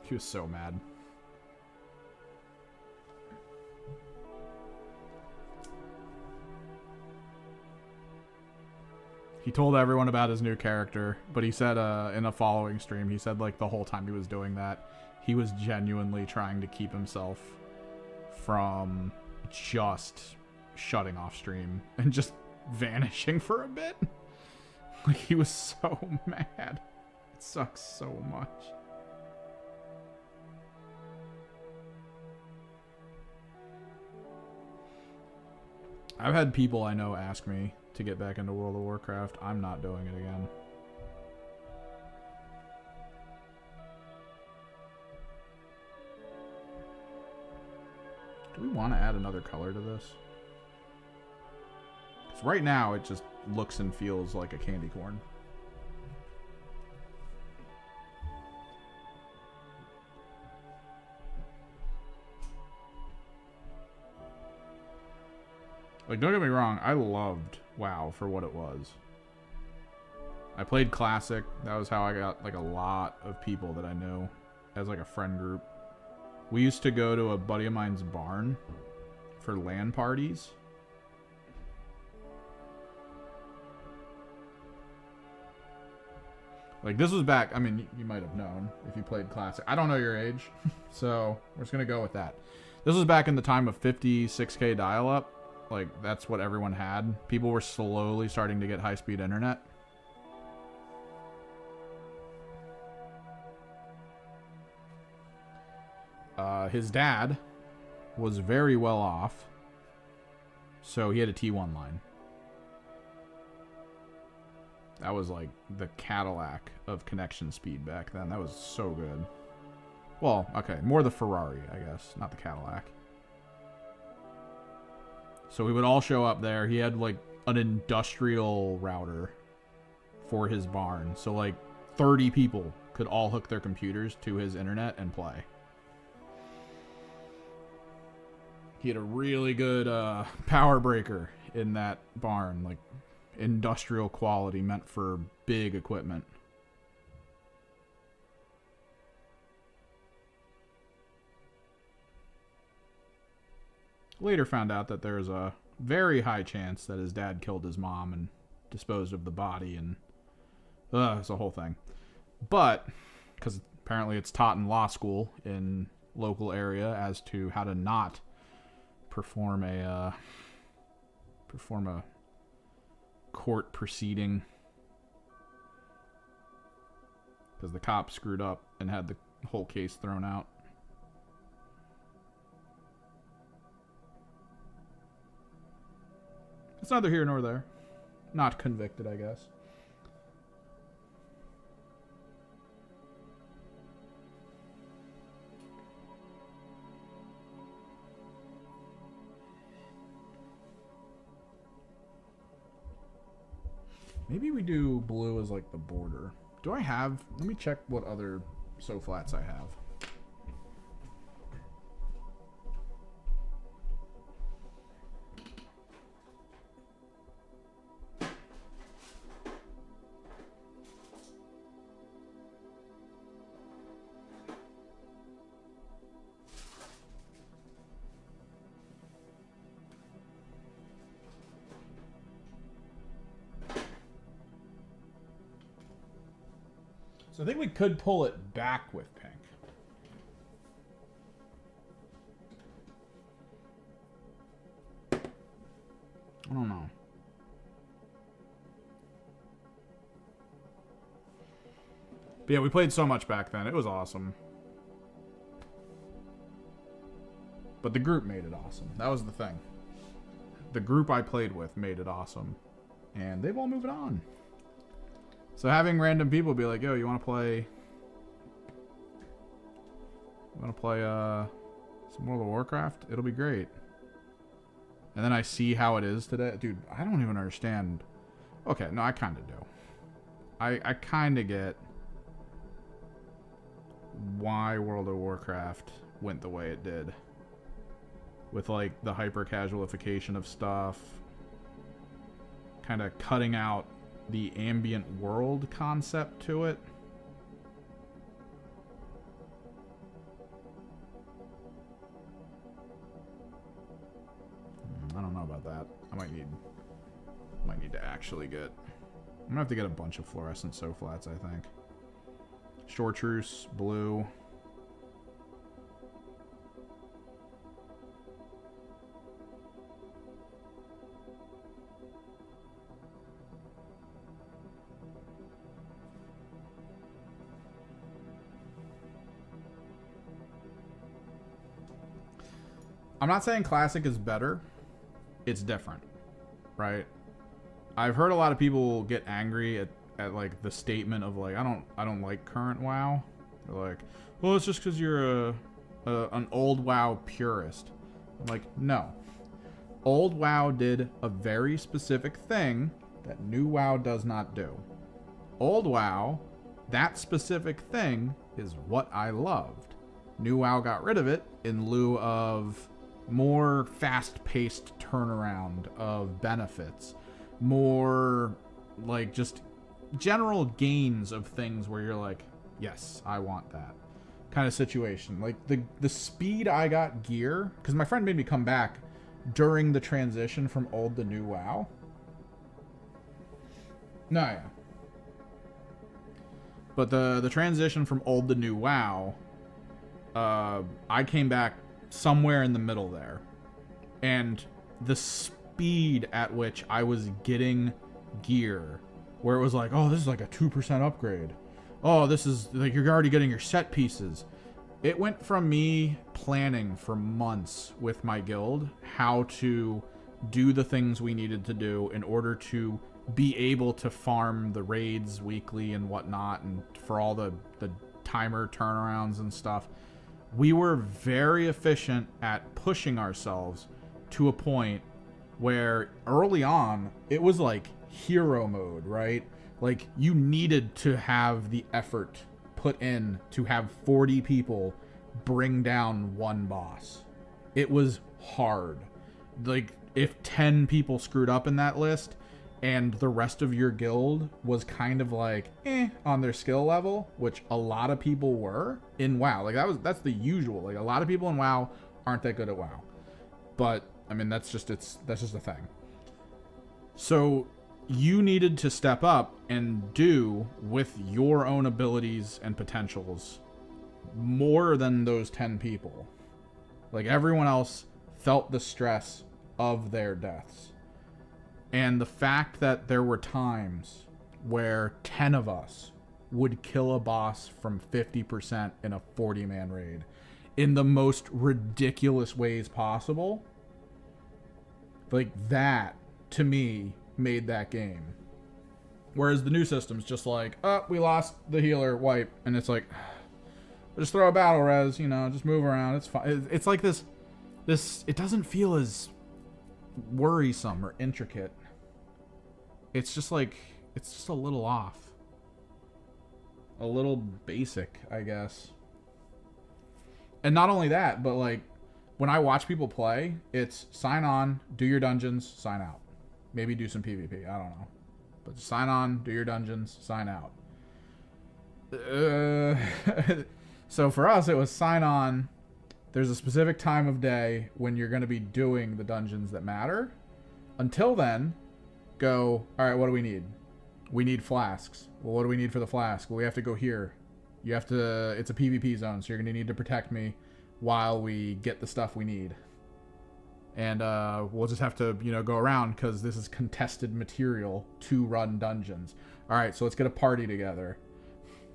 He was so mad. He told everyone about his new character, but he said in a following stream, he said, like, the whole time he was doing that, he was genuinely trying to keep himself from just shutting off stream and just vanishing for a bit. Like, he was so mad. It sucks so much. I've had people I know ask me to get back into World of Warcraft. I'm not doing it again. Do we want to add another color to this? Because right now it just looks and feels like a candy corn. Like, don't get me wrong, I loved WoW for what it was. I played Classic. That was how I got, like, a lot of people that I knew as, like, a friend group. We used to go to a buddy of mine's barn for LAN parties. Like, this was back, I mean, you might have known if you played Classic. I don't know your age, so we're just going to go with that. This was back in the time of 56K dial-up. Like, that's what everyone had. People were slowly starting to get high-speed internet. His dad was very well off, so he had a T1 line. That was like the Cadillac of connection speed back then. That was so good. Well, okay, more the Ferrari, I guess, not the Cadillac. So we would all show up there. He had like an industrial router for his barn. So like 30 people could all hook their computers to his internet and play. He had a really good power breaker in that barn, like industrial quality, meant for big equipment. Later found out that there's a very high chance that his dad killed his mom and disposed of the body, and it's a whole thing. But because apparently it's taught in law school in local area as to how to not perform a court proceeding, because the cop screwed up and had the whole case thrown out. It's neither here nor there. Not convicted, I guess. Maybe we do blue as like the border. Do I have... Let me check what other so flats I have. So I think we could pull it back with pink. I don't know. But yeah, we played so much back then. It was awesome. But the group made it awesome. That was the thing. The group I played with made it awesome. And they've all moved on. So having random people be like, yo, you want to play some World of Warcraft? It'll be great. And then I see how it is today. Dude, I don't even understand. Okay, no, I kind of do. I kind of get why World of Warcraft went the way it did. With, like, the hyper-casualification of stuff. Kind of cutting out the ambient world concept to it. I don't know about that. I might need to actually get... I'm gonna have to get a bunch of fluorescent so flats, I think. Chartreuse, blue. I'm not saying classic is better. It's different, right? I've heard a lot of people get angry at like the statement of like, I don't like current WoW. They're like, well, it's just because you're an old WoW purist. I'm like, no. Old WoW did a very specific thing that new WoW does not do. Old WoW, that specific thing is what I loved. New WoW got rid of it in lieu of more fast-paced turnaround of benefits, more like just general gains of things where you're like, yes, I want that kind of situation. Like the speed I got gear, because my friend made me come back during the transition from old to new WoW. No, yeah. But the transition from old to new WoW, I came back somewhere in the middle there. And the speed at which I was getting gear, where it was like, oh, this is like a 2% upgrade. Oh, this is like, you're already getting your set pieces. It went from me planning for months with my guild how to do the things we needed to do in order to be able to farm the raids weekly and whatnot, and for all the timer turnarounds and stuff. We were very efficient at pushing ourselves to a point where early on it was like hero mode, right? Like, you needed to have the effort put in to have 40 people bring down one boss. It was hard. Like, if 10 people screwed up in that list and the rest of your guild was kind of like on their skill level, which a lot of people were in WoW. Like, that's the usual. Like, a lot of people in WoW aren't that good at WoW. But I mean, that's just a thing. So you needed to step up and do with your own abilities and potentials more than those 10 people. Like, everyone else felt the stress of their deaths. And the fact that there were times where 10 of us would kill a boss from 50% in a 40-man raid in the most ridiculous ways possible, like, that, to me, made that game. Whereas the new system's just like, oh, we lost the healer, wipe. And it's like, just throw a battle res, you know, just move around, it's fine. It's like this, it doesn't feel as worrisome or intricate. It's just like, it's just a little off. A little basic, I guess. And not only that, but like, when I watch people play, it's sign on, do your dungeons, sign out. Maybe do some PvP, I don't know. But sign on, do your dungeons, sign out. So for us, it was sign on. There's a specific time of day when you're going to be doing the dungeons that matter. Until then, go, all right, what do we need? We need flasks. Well, what do we need for the flask? Well, we have to go here. You have to, it's a PvP zone, so you're going to need to protect me while we get the stuff we need. And we'll just have to, you know, go around because this is contested material to run dungeons. All right, so let's get a party together.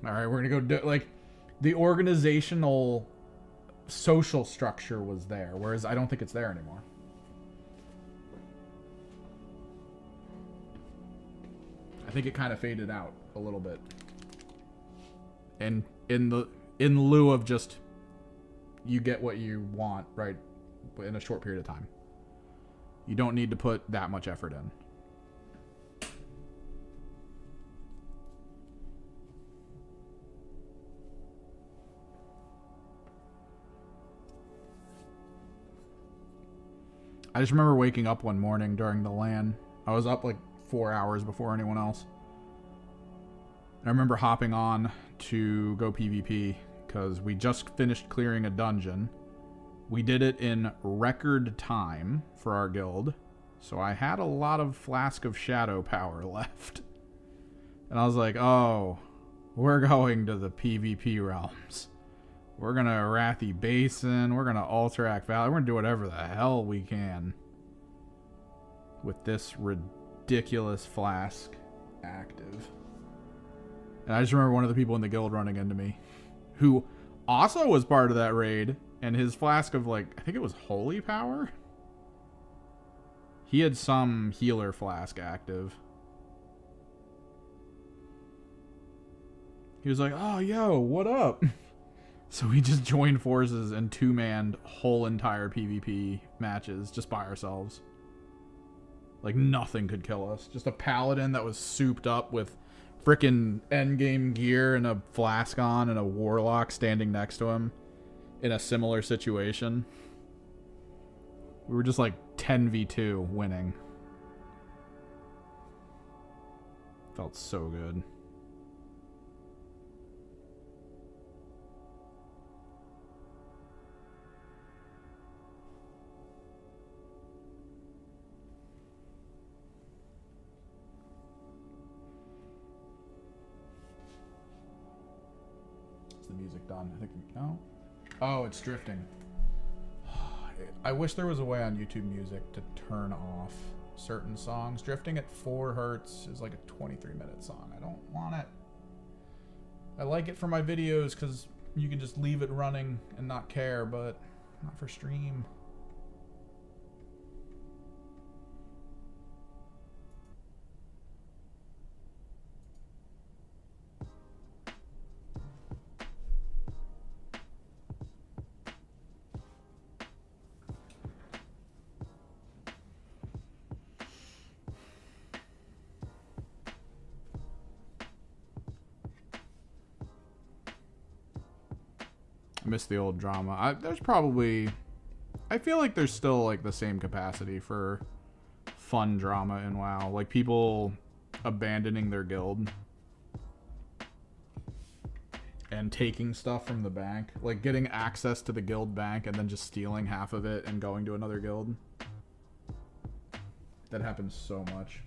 All right, we're going to go do, like, the organizational social structure was there, whereas I don't think it's there anymore. I think it kind of faded out a little bit. And in lieu of just, you get what you want, right, in a short period of time. You don't need to put that much effort in. I just remember waking up one morning during the LAN. I was up like 4 hours before anyone else. I remember hopping on to go PvP because we just finished clearing a dungeon. We did it in record time for our guild, so I had a lot of Flask of Shadow power left. And I was like, oh, we're going to the PvP realms. We're going to Arathi Basin, we're going to Alterac Valley, we're going to do whatever the hell we can with this ridiculous flask active. And I just remember one of the people in the guild running into me, who also was part of that raid, and his flask of, like, I think it was holy power? He had some healer flask active. He was like, oh, yo, what up? So we just joined forces and two-manned whole entire PvP matches just by ourselves. Like, nothing could kill us. Just a paladin that was souped up with frickin' endgame gear and a flask on and a warlock standing next to him in a similar situation. We were just like 10v2 winning. Felt so good. done. I think, no? Oh, it's drifting. I wish there was a way on YouTube Music to turn off certain songs. Drifting at 4 hertz is like a 23-minute song. I don't want it. I like it for my videos because you can just leave it running and not care, but not for stream. I miss the old drama. I feel like there's still like the same capacity for fun drama in WoW. Like people abandoning their guild and taking stuff from the bank. Like getting access to the guild bank and then just stealing half of it and going to another guild. That happens so much.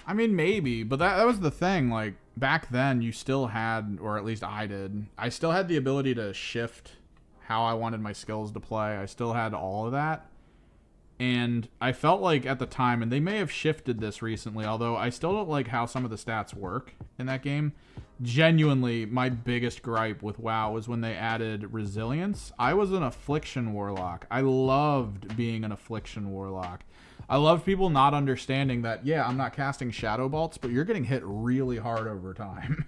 I mean, maybe, but that was the thing. Like, back then, you still had, or at least I did, I still had the ability to shift how I wanted my skills to play. I still had all of that. And I felt like at the time, and they may have shifted this recently, although I still don't like how some of the stats work in that game. Genuinely, my biggest gripe with WoW was when they added resilience. I was an affliction warlock. I loved being an affliction warlock. I love people not understanding that, yeah, I'm not casting shadow bolts, but you're getting hit really hard over time.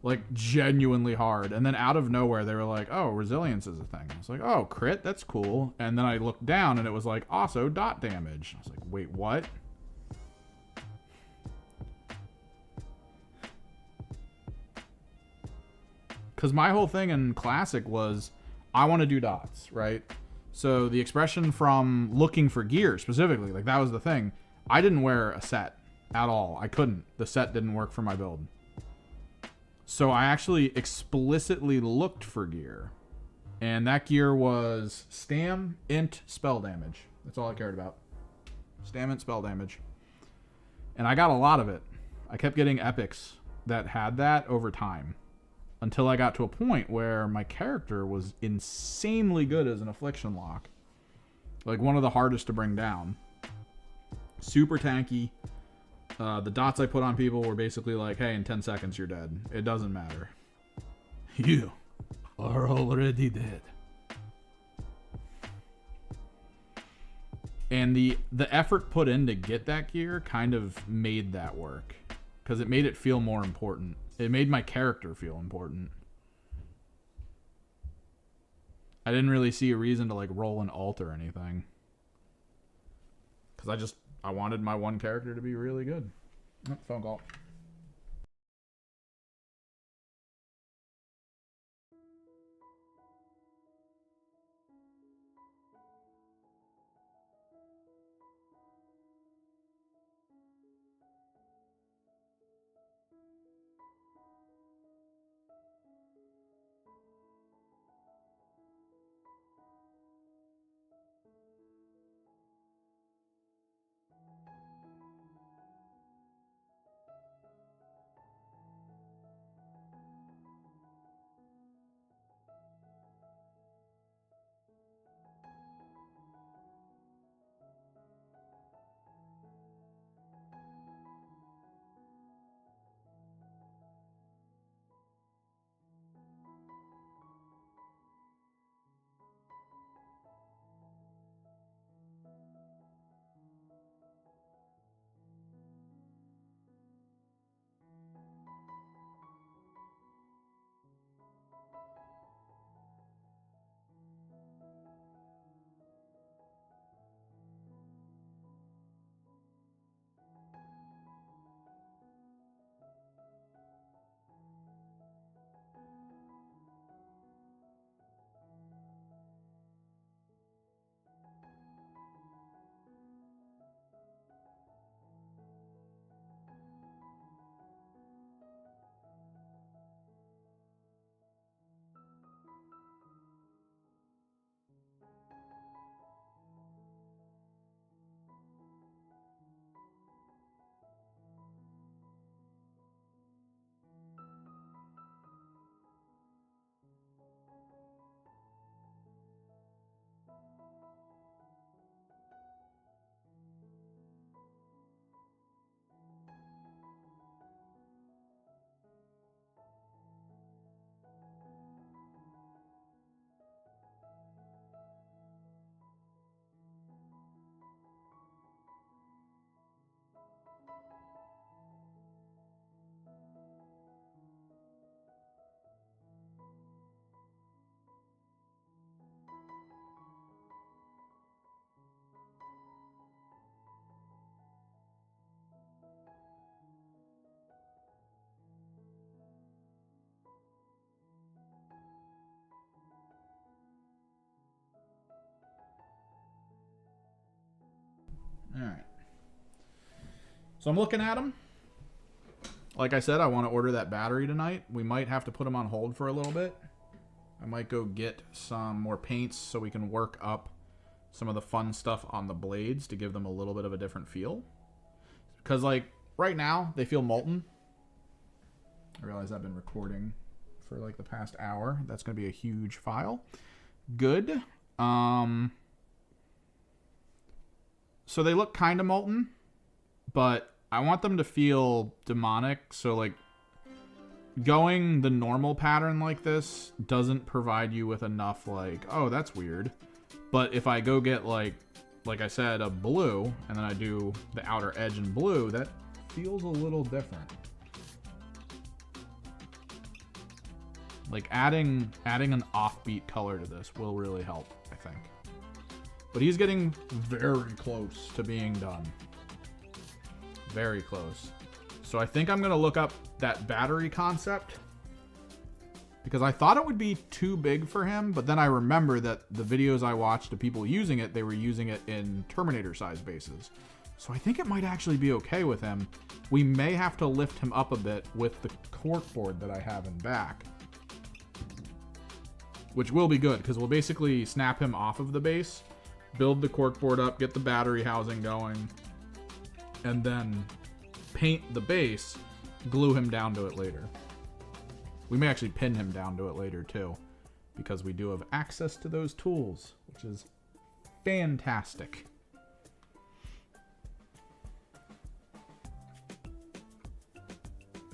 Like, genuinely hard. And then out of nowhere, they were like, oh, resilience is a thing. I was like, oh, crit? That's cool. And then I looked down, and it was like, also dot damage. I was like, wait, what? Because my whole thing in Classic was, I want to do dots, right? So the expression from looking for gear specifically, like that was the thing. I didn't wear a set at all. I couldn't. The set didn't work for my build. So I actually explicitly looked for gear. And that gear was stam, int, spell damage. That's all I cared about. Stam, int, spell damage. And I got a lot of it. I kept getting epics that had that over time. Until I got to a point where my character was insanely good as an affliction lock. Like one of the hardest to bring down. Super tanky. The dots I put on people were basically like, hey, in 10 seconds you're dead. It doesn't matter. You are already dead. And the effort put in to get that gear kind of made that work. Because it made it feel more important. It made my character feel important. I didn't really see a reason to like roll an alt or anything. Because I wanted my one character to be really good. Oh, phone call. All right. So I'm looking at them. Like I said, I want to order that battery tonight. We might have to put them on hold for a little bit. I might go get some more paints so we can work up some of the fun stuff on the blades to give them a little bit of a different feel. Because, like, right now, they feel molten. I realize I've been recording for, like, the past hour. That's going to be a huge file. Good. So they look kind of molten, but I want them to feel demonic. So, like, going the normal pattern like this doesn't provide you with enough, like, oh, that's weird. But if I go get, like I said, a blue, and then I do the outer edge in blue, that feels a little different. Like, adding an offbeat color to this will really help, I think. But he's getting very close to being done. Very close. So I think I'm going to look up that battery concept, because I thought it would be too big for him, but then I remember that the videos I watched of people using it, they were using it in Terminator-sized bases. So I think it might actually be okay with him. We may have to lift him up a bit with the corkboard that I have in back, which will be good, because we'll basically snap him off of the base, build the corkboard up, get the battery housing going, and then paint the base, glue him down to it later. We may actually pin him down to it later too, because we do have access to those tools, which is fantastic.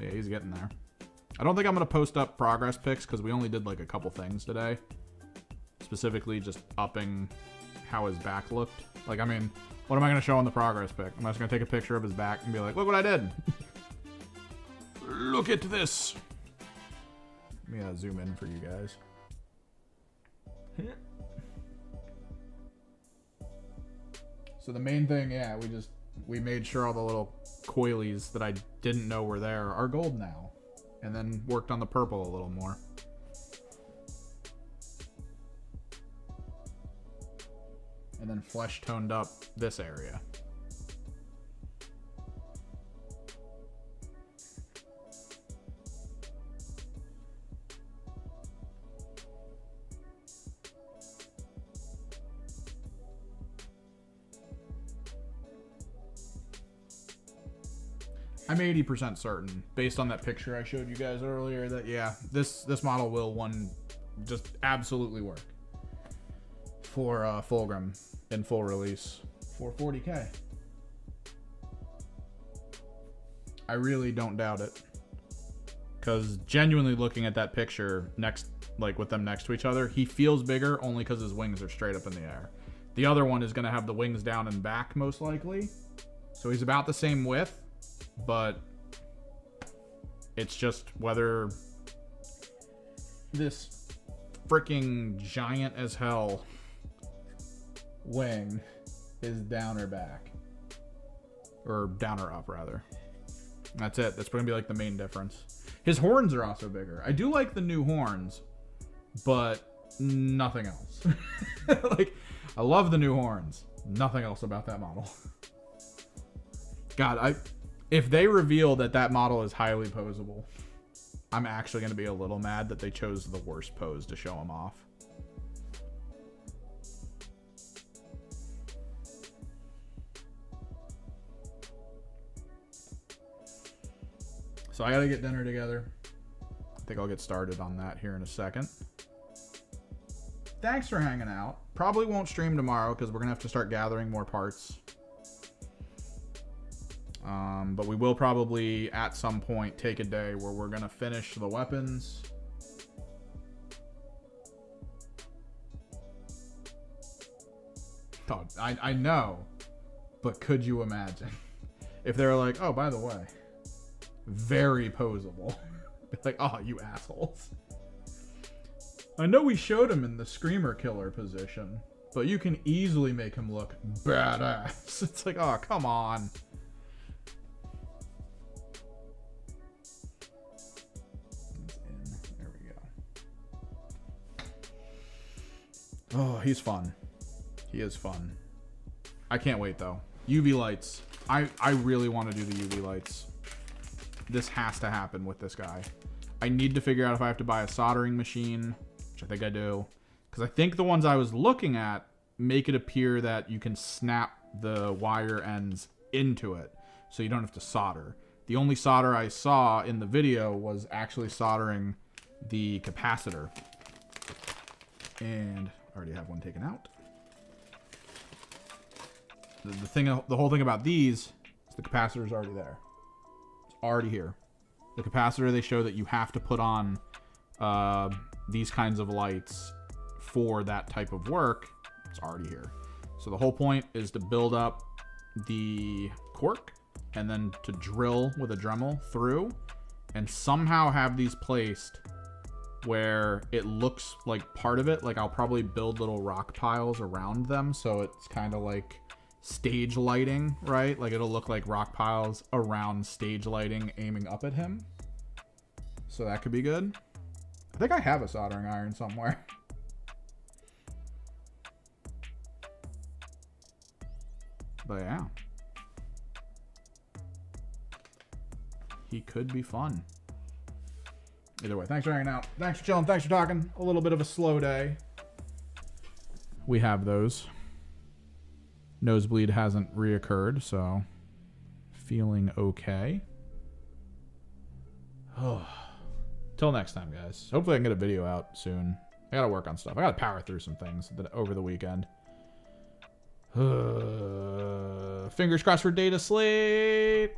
Yeah, he's getting there. I don't think I'm going to post up progress pics because we only did like a couple things today. Specifically just upping how his back looked. Like, I mean, what am I going to show on the progress pic? I'm just going to take a picture of his back and be like, look what I did. Look at this. Let me zoom in for you guys. So the main thing, yeah, we made sure all the little coilies that I didn't know were there are gold now. And then worked on the purple a little more. And then flesh toned up this area. I'm 80% certain, based on that picture I showed you guys earlier, that yeah, this model will just absolutely work for Fulgrim in full release for 40K. I really don't doubt it, because genuinely looking at that picture like with them next to each other, he feels bigger only because his wings are straight up in the air. The other one is going to have the wings down and back most likely, so he's about the same width. But it's just whether this freaking giant as hell wing is down or back. Or down or up, rather. That's it. That's going to be like the main difference. His horns are also bigger. I do like the new horns, but nothing else. Like, I love the new horns. Nothing else about that model. God, if they reveal that model is highly posable, I'm actually going to be a little mad that they chose the worst pose to show him off. So I got to get dinner together. I think I'll get started on that here in a second. Thanks for hanging out. Probably won't stream tomorrow because we're going to have to start gathering more parts. But we will probably, at some point, take a day where we're going to finish the weapons. Oh, I know, but could you imagine if they were like, oh, by the way, very posable. Like, oh, you assholes. I know we showed him in the Screamer Killer position, but you can easily make him look badass. It's like, oh, come on. Oh, he's fun. He is fun. I can't wait, though. UV lights. I really want to do the UV lights. This has to happen with this guy. I need to figure out if I have to buy a soldering machine, which I think I do. Because I think the ones I was looking at make it appear that you can snap the wire ends into it, so you don't have to solder. The only solder I saw in the video was actually soldering the capacitor. And I already have one taken out. The whole thing about these is the capacitor is already there. It's already here. The capacitor, they show that you have to put on these kinds of lights for that type of work. It's already here. So the whole point is to build up the cork and then to drill with a Dremel through and somehow have these placed where it looks like part of it. Like I'll probably build little rock piles around them, so it's kind of like stage lighting, right? Like it'll look like rock piles around stage lighting aiming up at him. So that could be good. I think I have a soldering iron somewhere. But yeah. He could be fun. Either way, thanks for hanging out. Thanks for chilling. Thanks for talking. A little bit of a slow day. We have those. Nosebleed hasn't reoccurred, so feeling okay. Till next time, guys. Hopefully I can get a video out soon. I gotta work on stuff. I gotta power through some things over the weekend. Fingers crossed for Data Slate.